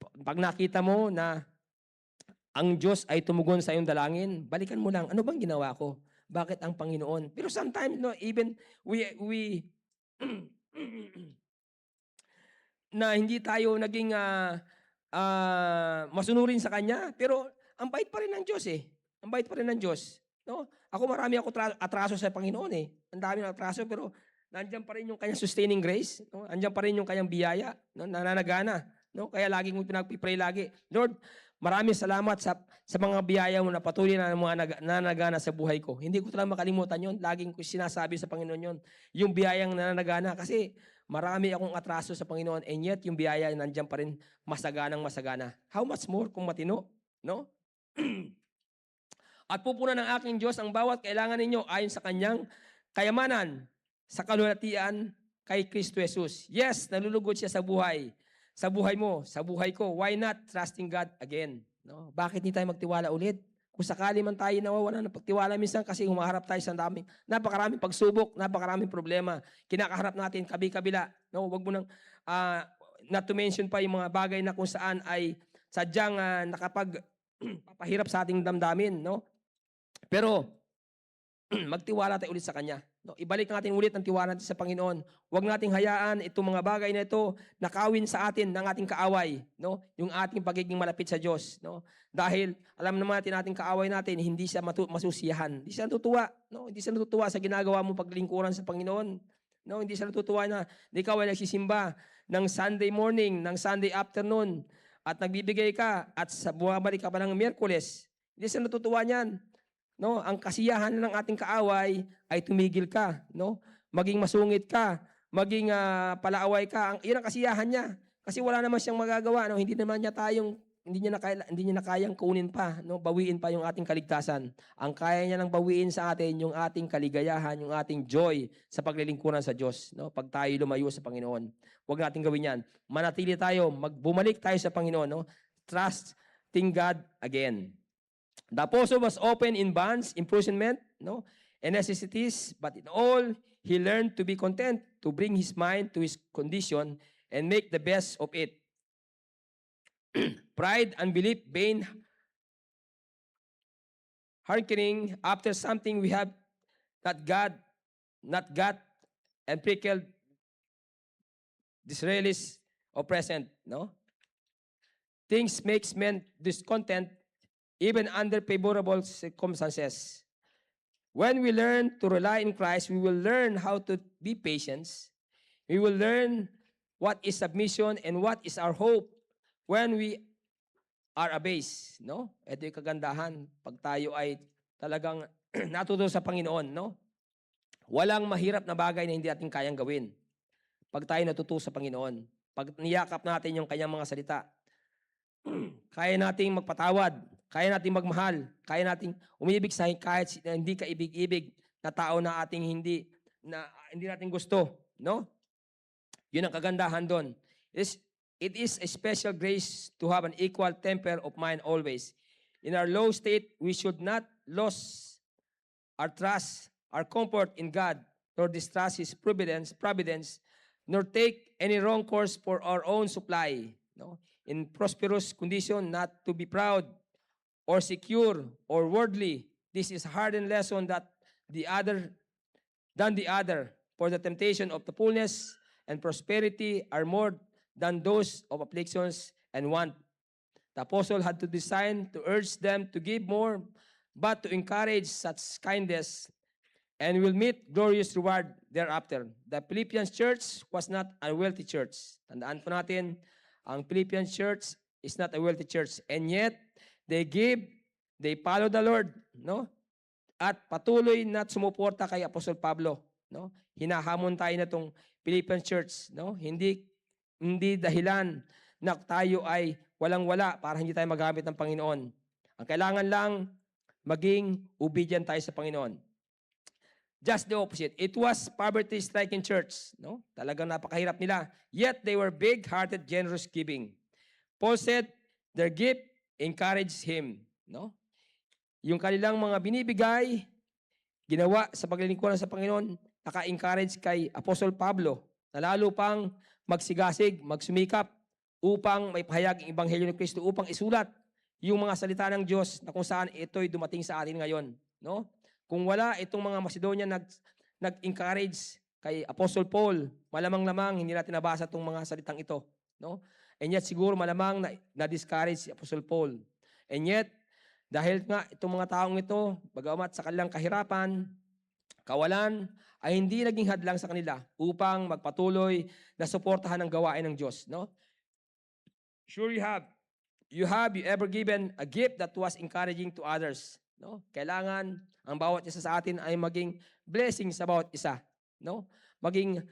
Pag nakita mo na ang Diyos ay tumugon sa iyong dalangin, balikan mo lang, ano bang ginawa ko? Bakit ang Panginoon? Pero sometimes, no, even we na hindi tayo naging masunurin sa Kanya, pero ang bait pa rin ng Diyos eh. Ang bait pa rin ng Diyos. No? Ako marami ako atraso sa Panginoon eh. Ang dami ng atraso, pero nandiyan pa rin yung Kanyang sustaining grace. No? Nandiyan pa rin yung Kanyang biyaya. No? Nananagana. No? Kaya laging mo pinagpipray lagi. Lord, maraming salamat sa mga biyaya mo na patuloy na mga nananagana sa buhay ko. Hindi ko talaga makalimutan yun. Laging ko sinasabi sa Panginoon yun. Yung biyayang nananagana. Kasi marami akong atraso sa Panginoon and yet yung biyaya nandiyan pa rin masaganang masagana. How much more kung matino? No? At pupunan ng aking Diyos ang bawat kailangan ninyo ayon sa Kanyang kayamanan sa kalulatian kay Kristo Jesus. Yes, nalulugod siya sa buhay. Sa buhay mo, sa buhay ko. Why not trusting God again? No? Bakit hindi tayo magtiwala ulit? Kung sakali man tayo nawawala ng pagtiwala minsan kasi humaharap tayo sa napakaraming pagsubok, napakaraming problema. Kinakaharap natin kabi-kabila. No? Wag mo nang not to mention pa yung mga bagay na kung saan ay sadyang papahirap sa ating damdamin, no? Pero magtiwala tayo ulit sa Kanya. No? Ibalik natin ulit ang tiwala natin sa Panginoon. Huwag nating hayaan itong mga bagay na ito nakawin sa atin ng ating kaaway, no? Yung ating pagiging malapit sa Diyos, no? Dahil alam naman natin ating kaaway natin, hindi siya masusiyahan. Hindi siya natutuwa, no? Hindi siya natutuwa sa ginagawa mo paglingkuran sa Panginoon. No, hindi siya natutuwa na ikaw ay nagsisimba ng Sunday morning, ng Sunday afternoon at nagbibigay ka at sa bumabalik ka pa ng Miyerkules. Hindi siya natutuwa niyan. No, ang kasiyahan ng ating kaaway ay tumigil ka, no? Maging masungit ka, maging palaaway ka. Iyon ang kasiyahan niya. Kasi wala naman siyang magagawa, no? Hindi niya na kayang kunin pa, no? Bawiin pa yung ating kaligtasan. Ang kaya niya nang bawiin sa atin yung ating kaligayahan, yung ating joy sa paglilingkuran sa Diyos, no? Pag tayo lumayo sa Panginoon. Huwag nating gawin 'yan. Manatili tayo, bumalik tayo sa Panginoon, no? Trusting God again. The apostle was open in bonds, imprisonment, no, and necessities, but in all, he learned to be content, to bring his mind to his condition, and make the best of it. Pride, unbelief, vain, hearkening after something we have not got, and prickled, disraelis, or present, no? Things makes men discontent even under favorable circumstances. When we learn to rely in Christ, we will learn how to be patient. We will learn what is submission and what is our hope when we are abased. No? Ito yung kagandahan pag tayo ay talagang natuto sa Panginoon. No? Walang mahirap na bagay na hindi natin kayang gawin pag tayo natuto sa Panginoon. Pag niyakap natin yung kanyang mga salita, kaya nating magpatawad, kaya nating magmahal, kaya nating umibig sa kahit hindi ka ibig-ibig na tao na ating hindi natin gusto, no? 'Yun ang kagandahan doon. It is a special grace to have an equal temper of mind always. In our low state, we should not lose our trust, our comfort in God, nor distrust His providence, nor take any wrong course for our own supply, no? In prosperous condition, not to be proud or secure or worldly. This is a hardened lesson than the other. For the temptation of the fullness and prosperity are more than those of afflictions and want. The apostle had to design to urge them to give more, but to encourage such kindness, and will meet glorious reward thereafter. The Philippians church was not a wealthy church. Tandaan po natin, ang Philippians church is not a wealthy church. And yet, they follow the Lord, no? at patuloy na sumuporta kay Apostol Pablo, no? Hinahamon tayo na tong Philippian Church, no? Hindi dahilan na tayo ay walang-wala para hindi tayo magamit ng Panginoon. Ang kailangan lang maging obedient tayo sa Panginoon. Just the opposite. It was poverty-stricken church, no? Talagang napakahirap nila. Yet they were big-hearted, generous giving. Paul said, their gift encouraged him, no? Yung kanilang mga binibigay, ginawa sa paglilingkuran sa Panginoon, naka-encourage kay Apostol Pablo na lalo pang magsigasig, magsumikap upang may pahayag ang Ebanghelyo ni Kristo, upang isulat yung mga salita ng Diyos na kung saan ito'y dumating sa atin ngayon, no? Kung wala itong mga Macedonia nag-encourage kay Apostle Paul, malamang-lamang hindi natin nabasa itong mga salitang ito, no? And yet siguro malamang na-discourage si Apostle Paul. And yet, dahil nga itong mga taong ito, bagamat sa kanilang kahirapan, kawalan, ay hindi naging hadlang sa kanila upang magpatuloy na suportahan ang gawain ng Diyos, no? Sure you have you ever given a gift that was encouraging to others, no? Kailangan ang bawat isa sa atin ay maging blessing sa bawat isa, no? Maging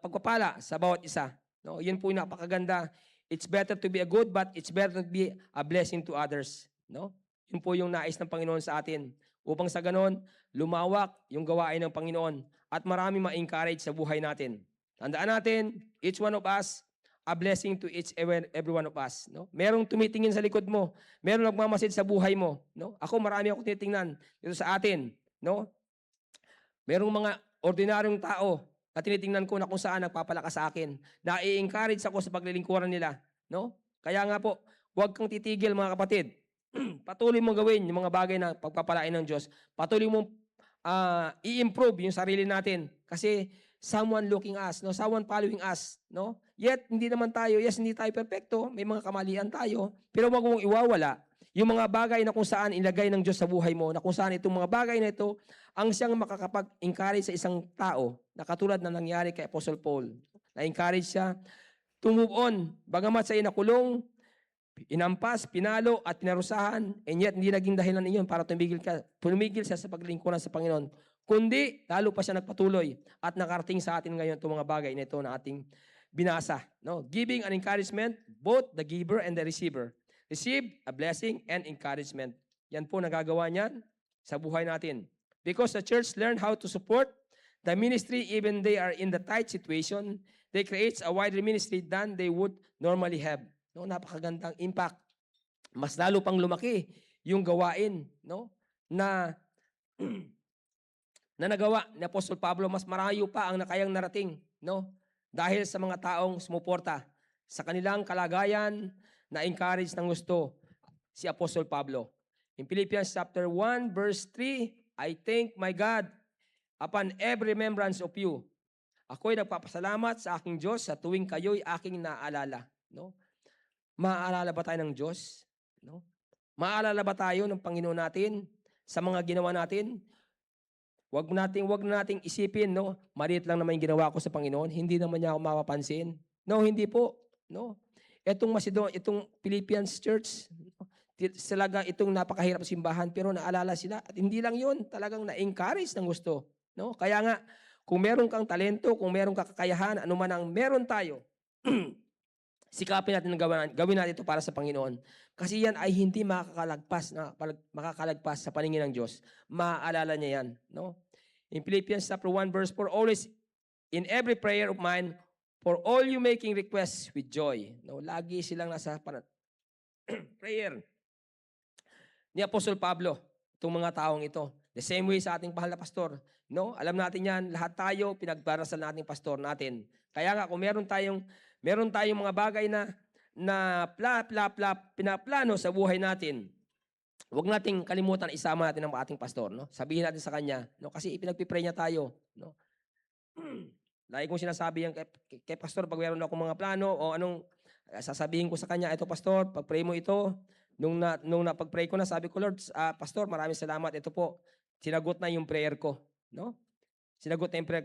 pagpapala sa bawat isa, no? Yun po yung napakaganda. It's better to be a good, but it's better to be a blessing to others, no? Yun po yung nais ng Panginoon sa atin. Upang sa ganon, lumawak yung gawain ng Panginoon at marami ma-encourage sa buhay natin. Tandaan natin, each one of us, a blessing to every one of us, no? Merong tumitingin sa likod mo, merong nagmamasid sa buhay mo, no? Marami ako tinitingnan dito sa atin, no? Merong mga ordinaryong tao na tinitingnan ko na kung saan nagpapalakas sa akin, na i-encourage ako sa paglilingkuran nila, no? Kaya nga po, huwag kang titigil mga kapatid. Patuloy mong gawin yung mga bagay na pagpapalain ng Diyos. Patuloy mong i-improve yung sarili natin kasi someone looking us, no? Someone following us, no? Yet hindi naman tayo, hindi tayo perfecto, may mga kamalian tayo, pero wag mong iwawala yung mga bagay na kung saan ilagay ng Diyos sa buhay mo, na kung saan itong mga bagay na ito ang siyang makakapag-encourage sa isang tao, na katulad na nangyari kay Apostle Paul. Na-encourage siya to move on, bagamat sa inakulong, inampas, pinalo at pinarusahan, and yet hindi naging dahilan iyon para tumigil siya sa paglilingkuran sa Panginoon. Kundi, lalo pa siya nagpatuloy at nakarating sa atin ngayon itong mga bagay na ito na ating binasa, no? Giving an encouragement, both the giver and the receiver. Receive a blessing and encouragement. Yan po nagagawa niyan sa buhay natin. Because the church learned how to support the ministry even they are in the tight situation, they create a wider ministry than they would normally have. No, napakagandang impact. Mas lalo pang lumaki yung gawain, no, na nagawa ni Apostol Pablo. Mas marayo pa ang nakayang narating, no, dahil sa mga taong sumuporta sa kanilang kalagayan na encourage ng gusto si Apostol Pablo. In Philippians chapter 1 verse 3, I thank my God upon every remembrance of you. Ako'y nagpapasalamat sa aking Diyos sa tuwing kayo'y aking naaalala, no? Maaalala ba tayo ng Diyos? No? Maaalala ba tayo ng Panginoon natin sa mga ginawa natin? Wag na nating isipin, no? Maliit lang naman yung ginawa ko sa Panginoon, hindi naman niya ako mapapansin. No, hindi po, no? Itong Philippians church, talaga itong napakahirap simbahan, pero naalala sila at hindi lang 'yun, talagang na-encourage ng gusto, no? Kaya nga kung meron kang talento, kung meron kang kakayahan, ano man ang meron tayo, sikapin natin na gawin natin ito para sa Panginoon. Kasi yan ay hindi makakalagpas sa paningin ng Diyos. Maaalala niya yan, no? In Philippians chapter 1 verse 4, always in every prayer of mine, for all you making requests with joy. No, lagi silang nasa prayer ni Apostol Pablo, itong mga taong ito. The same way sa ating mahal na pastor, no? Alam natin yan, lahat tayo pinagdarasal nating pastor natin. Kaya nga kung meron tayong mga bagay na pinaplano sa buhay natin, huwag nating kalimutan isama natin ang ating pastor, no? Sabihin natin sa kanya, no? Kasi ipinagpipray niya tayo, no? Lagi kong sinasabi yan kay pastor pag meron akong mga plano o anong sasabihin ko sa kanya, ito pastor, pag-pray mo ito. Nung napag-pray ko na, sabi ko, Lord, pastor, maraming salamat. Ito po, sinagot na yung prayer ko, no? Sinagot na yung prayer.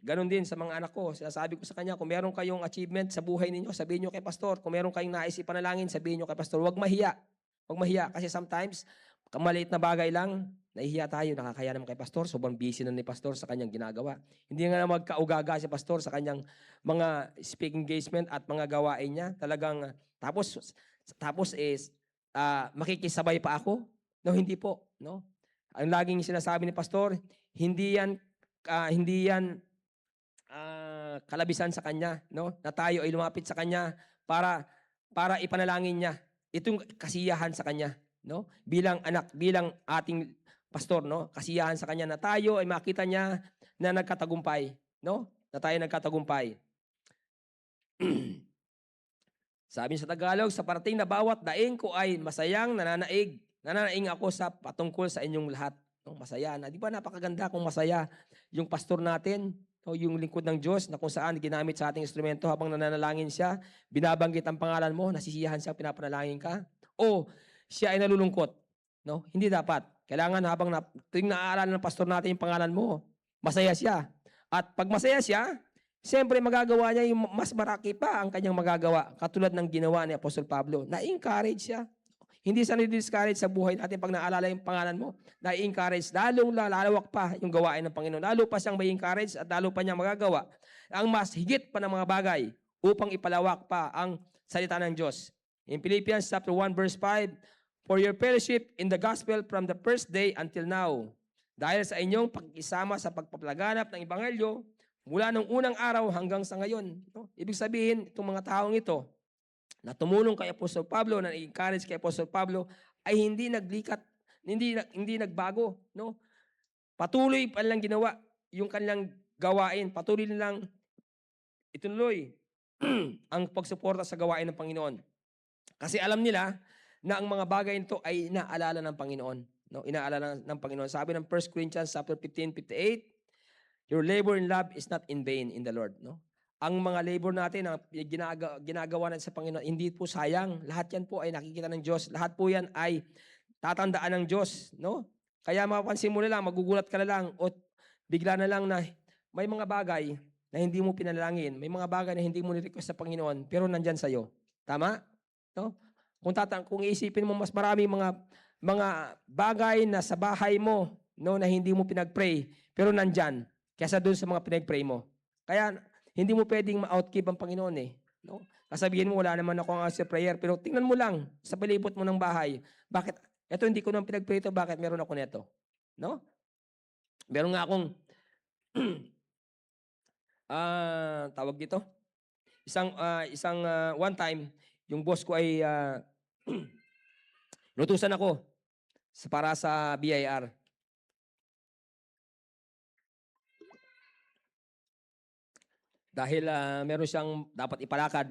Ganun din sa mga anak ko. Sinasabi ko sa kanya, kung meron kayong achievement sa buhay ninyo, sabihin nyo kay pastor. Kung meron kayong nais ipanalangin, sabihin nyo kay pastor. Huwag mahiya. Huwag mahiya. Kasi sometimes, maliit na bagay lang, nahihiya tayo, nakakaya naman kay pastor, sobrang busy na ni pastor sa kanyang ginagawa. Hindi nga na magkaugaga si pastor sa kanyang mga speaking engagement at mga gawain niya. Talagang, tapos is, makikisabay pa ako? No, hindi po. No? Ang laging sinasabi ni pastor, hindi yan kalabisan sa kanya, no? Na tayo ay lumapit sa kanya para ipanalangin niya. Itong kasiyahan sa kanya, no? Bilang anak, bilang ating pastor, no? Kasiyahan sa kanya na tayo ay makita niya na nagkatagumpay, no? Na tayo nagkatagumpay. Sabi sa Tagalog, sa parating na bawat daing ko ay masayang nananaig. Nananaig ako sa patungkol sa inyong lahat. No, masaya na. Di ba napakaganda kung masaya yung pastor natin, o yung lingkod ng Diyos na kung saan ginamit sa ating instrumento habang nananalangin siya, binabanggit ang pangalan mo, nasisiyahan siya, pinapanalangin ka, o siya ay nalulungkot. No? Hindi dapat. Kailangan habang tuwing naaalala ng pastor natin yung pangalan mo, masaya siya. At pag masaya siya, siyempre magagawa niya yung mas maraki pa ang kanyang magagawa. Katulad ng ginawa ni Apostol Pablo. Na-encourage siya. Hindi siya na-discourage sa buhay natin pag naalala yung pangalan mo. Na-encourage. Lalong lalawak pa yung gawain ng Panginoon. Lalo pa siyang may encourage at lalo pa niyang magagawa ang mas higit pa ng mga bagay upang ipalawak pa ang salita ng Diyos. In Philippians chapter 1 verse 5, for your fellowship in the gospel from the first day until now. Dahil sa inyong pag-isama sa pagpapalaganap ng Ebanghelyo, mula nung unang araw hanggang sa ngayon. No? Ibig sabihin, itong mga taong ito, na tumulong kay Apostol Pablo, na encourage kay Apostol Pablo, ay hindi naglikat, hindi nagbago. No? Patuloy pa lang ginawa yung kanilang gawain. Patuloy nilang ituloy ang pagsuporta sa gawain ng Panginoon. Kasi alam nila na ang mga bagay nito ay inaalala ng Panginoon. No? Inaalala ng Panginoon. Sabi ng 1 Corinthians chapter 15:58, your labor in love is not in vain in the Lord. No? Ang mga labor natin, ang ginagawa natin sa Panginoon, hindi po sayang. Lahat yan po ay nakikita ng Diyos. Lahat po yan ay tatandaan ng Diyos. No? Kaya mapapansin mo na lang, magugulat ka na lang, o bigla na lang na may mga bagay na hindi mo pinalangin. May mga bagay na hindi mo ni-request sa Panginoon, pero nandyan sa'yo. Tama? No? Kung iisipin mo, mas marami mga bagay na sa bahay mo, no, na hindi mo pinag-pray, pero nandyan. Kesa doon sa mga pinag-pray mo. Kaya hindi mo pwedeng ma-outkeep ang Panginoon eh. No? Kasabihin mo, wala naman ako ang answer prayer, pero tingnan mo lang sa palibot mo ng bahay. Bakit? Ito hindi ko nang pinag-pray ito, bakit meron ako neto? No? Meron nga akong tawag dito. One time, yung boss ko ay inutusan ako para sa BIR. Dahil meron siyang dapat ipalakad.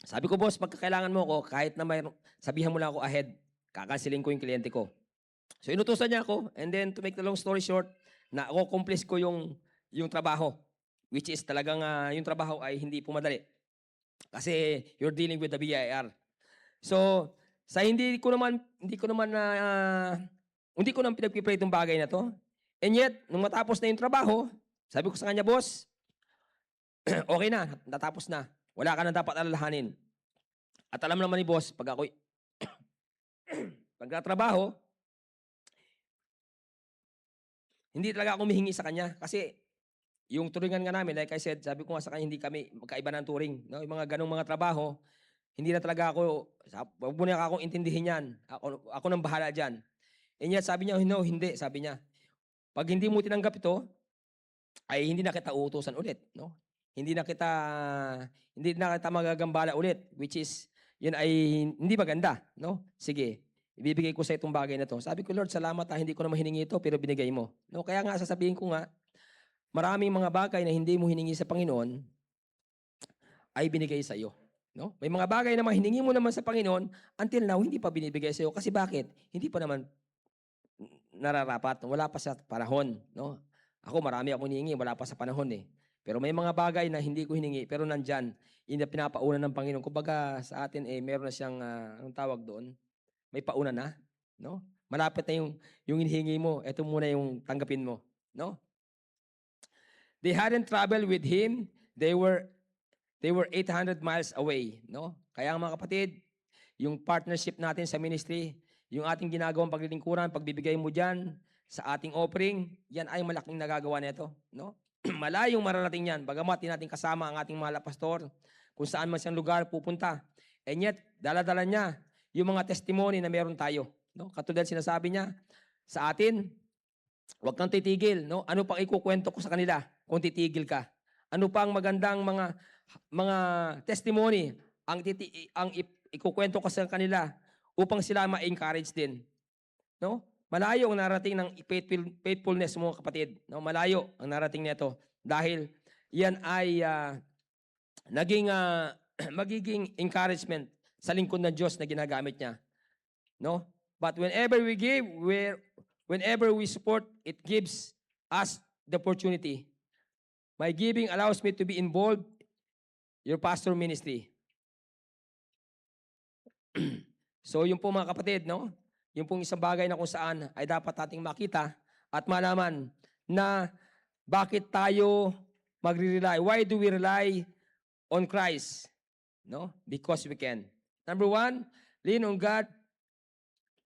Sabi ko, boss, pagkakailangan mo ako, kahit na sabihan mo lang ako ahead, kakansilin ko yung kliyente ko. So inutusan niya ako, and then to make the long story short, na accomplish ko yung trabaho, which is talagang yung trabaho ay hindi po madali. Kasi you're dealing with the BIR. So, sa hindi ko naman pinag-pray itong bagay na to. And yet, nung matapos na yung trabaho, sabi ko sa kanya, boss, okay na, natapos na. Wala ka na dapat alalahanin. At alam naman ni boss, pag ako'y pagkatrabaho, hindi talaga ako humihingi sa kanya. Kasi yung turingan nga namin, like I said, sabi ko nga sa kanya, hindi kami magkaiba ng turing. No? Yung mga ganong mga trabaho, hindi na talaga ako, wag mo na akong intindihin yan. Ako nang bahala dyan. And yet, sabi niya, no, hindi, sabi niya. Pag hindi mo tinanggap ito, ay hindi na kita uutusan ulit. No? Hindi na kita magagambala ulit, which is, yun ay hindi maganda. No? Sige, ibibigay ko sa itong bagay na to. Sabi ko, Lord, salamat hindi ko na mahiningi ito, pero binigay mo. No? Kaya nga, sasabihin ko nga, maraming mga bagay na hindi mo hiningi sa Panginoon, ay binigay sa iyo. No? May mga bagay na hiningi mo naman sa Panginoon, until now, hindi pa binibigay sa iyo. Kasi bakit? Hindi pa naman nararapat. Wala pa sa panahon. No? Ako, marami akong hiningi, wala pa sa panahon eh. Pero may mga bagay na hindi ko hiningi, pero nandyan, yun na pinapauna ng Panginoon. Kumbaga sa atin, meron na siyang, anong tawag doon? May pauna na. No? Malapit na yung hinihingi mo, ito muna yung tanggapin mo. No? They hadn't traveled with him. They were 800 miles away. No? Kaya mga kapatid, yung partnership natin sa ministry, yung ating ginagawang paglilingkuran, pagbibigay mo dyan sa ating offering, yan ay malaking nagagawa nito. No? Malayong mararating yan, bagamat di natin kasama ang ating mahal na pastor, kung saan man siyang lugar pupunta. And yet, dala-dala niya yung mga testimony na meron tayo. No? Katulad sinasabi niya sa atin, huwag kang titigil. No? Ano pang ikukwento ko sa kanila kung titigil ka? Ano pang magandang mga testimony ang ikukwento ko sa kanila upang sila ma-encourage din. No? Malayo ang narating ng faithfulness mo kapatid. No? Malayo ang narating nito dahil yan ay magiging encouragement sa lingkod ng Diyos na ginagamit niya. No? But whenever we give, whenever we support, it gives us the opportunity. My giving allows me to be involved your pastor ministry. So yung po mga kapatid, no? Yung pong isang bagay na kung saan ay dapat nating makita at malaman na bakit tayo magre-rely. Why do we rely on Christ? No? Because we can. Number 1, lean on God,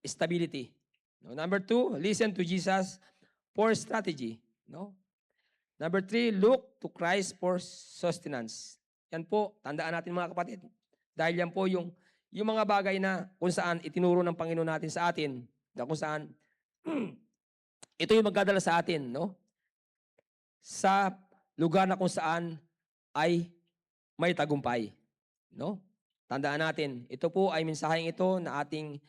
stability. No? Number 2, listen to Jesus for strategy. No? Number 3, look to Christ for sustenance. Yan po, tandaan natin mga kapatid. Dahil yan po yung mga bagay na kung saan itinuro ng Panginoon natin sa atin, na kung saan ito yung magdadala sa atin, no? Sa lugar na kung saan ay may tagumpay. No? Tandaan natin, ito po ay mensaheng ito na ating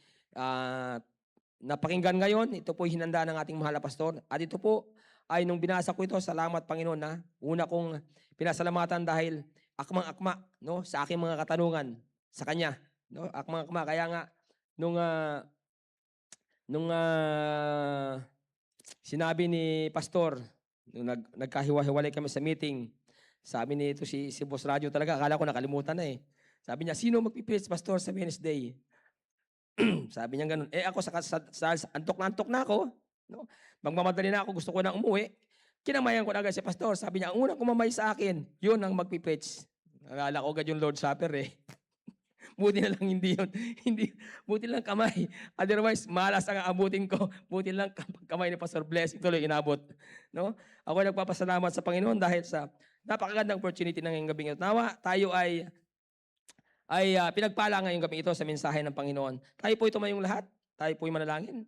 napakinggan ngayon. Ito po hinanda ng ating mahal na pastor. At ito po ay nung binasa ko ito, salamat Panginoon na una kong pinasalamatan dahil akmang-akma, no, sa aking mga katanungan sa Kanya. No? Akmang-akma. Kaya nga, nung sinabi ni pastor, nung nagkahiwa-hiwalay kami sa meeting, sabi nito si Boss Radio talaga, akala ko nakalimutan na eh. Sabi niya, sino magpipreach pastor sa Wednesday? Sabi niya ganun. Ako sa antok na ako. No? Magmamadali na ako, gusto ko na umuwi. Kinamayan ko na agad si pastor. Sabi niya, ang unang kumamay sa akin, yun ang magpipreach. Akala ko agad yung Lord Supper eh. Buti na lang hindi yun. Buti lang kamay. Otherwise, malas ang abutin ko. Buti lang kamay ni Pastor Blessing tuloy inabot. No? Ako nagpapasalamat sa Panginoon dahil sa napakagandang opportunity ng ngayong gabing ito. Nawa, tayo ay pinagpala ngayong gabing ito sa mensahe ng Panginoon. Tayo po tumayong lahat. Tayo po manalangin.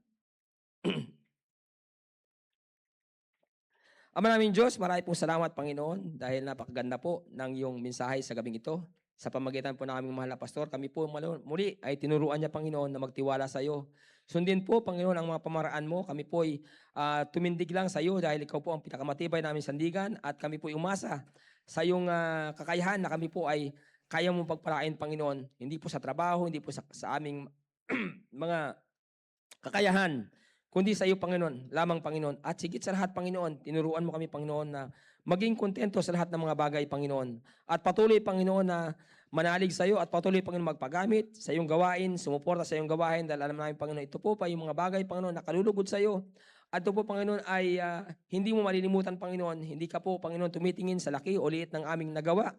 Ama namin Diyos, marami pong salamat Panginoon dahil napakaganda po ng iyong mensahe sa gabing ito. Sa pamagitan po ng aming mahal na pastor, kami po muli ay tinuruan niya Panginoon na magtiwala sa iyo. Sundin po Panginoon ang mga pamaraan mo. Kami po ay tumindig lang sa iyo dahil ikaw po ang pinakamatibay namin sandigan at kami po ay umasa sa iyong kakayahan na kami po ay kaya mong pagpalain Panginoon. Hindi po sa trabaho, hindi po sa aming mga kakayahan, kundi sa iyo, Panginoon, lamang, Panginoon. At sigit sa lahat, Panginoon, tinuruan mo kami, Panginoon, na maging kontento sa lahat ng mga bagay, Panginoon. At patuloy, Panginoon, na manalig sa iyo at patuloy, Panginoon, magpagamit sa iyong gawain, sumuporta sa iyong gawain, dahil alam namin, Panginoon, ito po pa yung mga bagay, Panginoon, na kalulugod sa iyo. At ito po, Panginoon, ay hindi mo malilimutan, Panginoon. Hindi ka po, Panginoon, tumitingin sa laki o liit ng aming nagawa.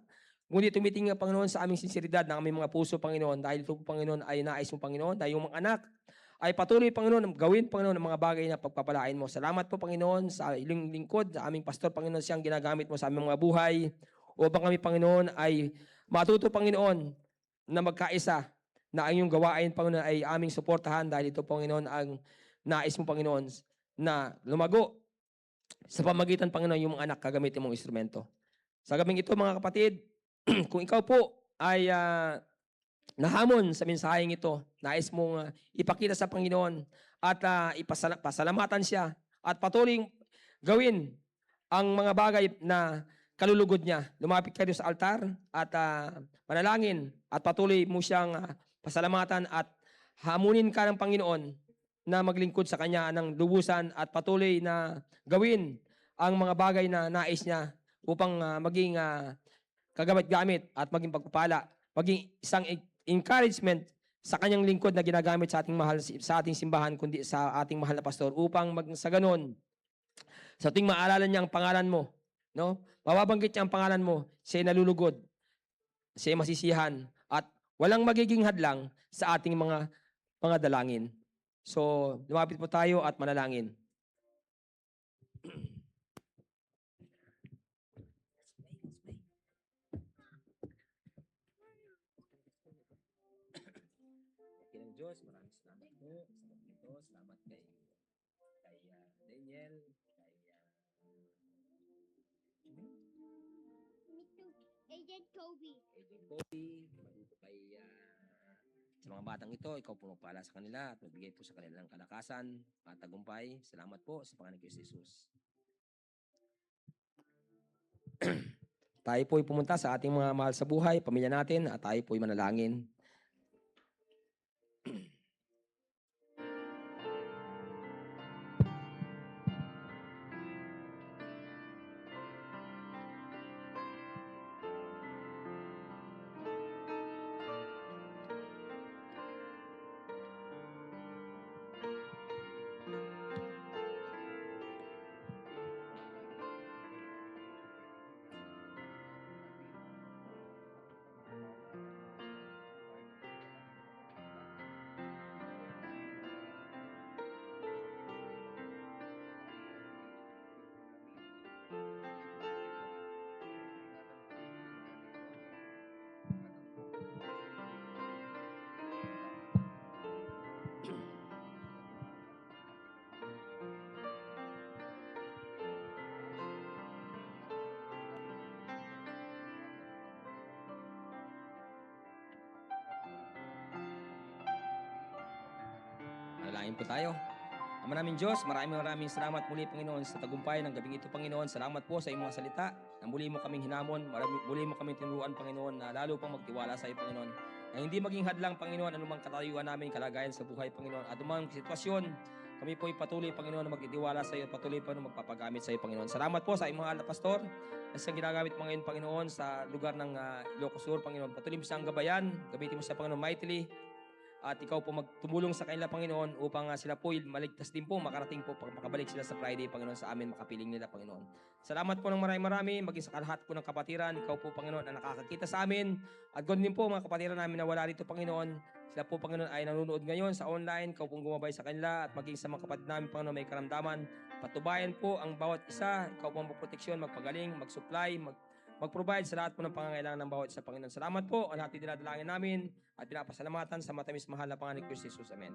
Ngunit tumitingin, Panginoon, sa aming sinseridad ng aming mga puso, Panginoon. Dahil ito po, Panginoon, ay nais mo, Panginoon, dahil yung mga anak, ay patuloy, Panginoon, gawin, Panginoon, ang mga bagay na pagpapalain mo. Salamat po, Panginoon, sa ilang lingkod, sa aming pastor, Panginoon, siyang ginagamit mo sa aming mga buhay, upang kami, Panginoon, ay matuto, Panginoon, na magkaisa, na ang iyong gawain, Panginoon, ay aming suportahan, dahil ito, Panginoon, ang nais mo, Panginoon, na lumago sa pamagitan, Panginoon, yung mga anak kagamitin mong instrumento. Sa gabing ito, mga kapatid, kung ikaw po ay nahamon sa mensaheng ito, nais mong ipakita sa Panginoon at pasalamatan siya at patuloy gawin ang mga bagay na kalulugod niya. Lumapit kayo sa altar at manalangin at patuloy mo siyang pasalamatan at hamunin ka ng Panginoon na maglingkod sa Kanya ng lubusan at patuloy na gawin ang mga bagay na nais niya upang maging kagamit-gamit at maging pagpapala, maging isang encouragement sa kanyang lingkod na ginagamit sa ating simbahan, kundi sa ating mahal na pastor, upang sa ganon, sa tuwing maalala niya ang pangalan mo, no? Mababanggit niya ang pangalan mo, siya nalulugod, siya masisihan, at Walang magiging hadlang sa ating mga dalangin. So, lumapit po tayo at manalangin. Ng Diyos, maraming salamat po sa ito. Salamat kay Daniel, Agent Kobe. Agent Kobe, dito sa mga batang ito, ikaw po magpala sa kanila at magbigay po sa kanila ng kalakasan at tagumpay. Salamat po sa Panginoon Jesus. Tayo po'y pumunta sa ating mga mahal sa buhay, pamilya natin, at tayo po'y manalangin. Manalangin po tayo. Ama namin Diyos, maraming salamat muli, Panginoon, sa tagumpay ng gabing ito, Panginoon. Salamat po sa iyong mga salita na muli mo kaming hinamon, muli mo kaming tinuruan, Panginoon, na lalo pang magtiwala sa iyo, Panginoon. Na hindi maging hadlang, Panginoon, anumang katayuan namin, kalagayan sa buhay, Panginoon. At anumang sitwasyon, kami po'y patuloy, Panginoon, na magtitiwala sa iyo, patuloy pa na magpapagamit sa iyo, Panginoon. Salamat po sa iyong mga pastor na siyang ginagamit mo ngayon, Panginoon, sa lugar ng Ilocos Sur, Panginoon. Patuloy mo siyang gabayan, gamitin mo siya, Panginoon, mightily. At ikaw po magtumulong sa kanila, Panginoon, upang sila po maligtas din po, makarating po, makabalik sila sa Friday, Panginoon, sa amin, makapiling nila, Panginoon. Salamat po ng marami, maging sa lahat po ng kapatiran, ikaw po, Panginoon, na nakakakita sa amin. At ganoon din po, mga kapatiran namin na wala rito, Panginoon, sila po, Panginoon, ay nanonood ngayon sa online, ikaw pong gumabay sa kanila, at maging sa mga kapatid namin, Panginoon, may karamdaman. Patubayan po ang bawat isa, ikaw po ang magproteksyon, magpagaling, mag-supply, mag-provide sa lahat po ng pangangailangan ng bawat isa, Panginoon. Salamat po, ang lahat dinadalangin namin at pinapasalamatan sa matamis mahal na pangalan ni Kristo Jesus. Amen.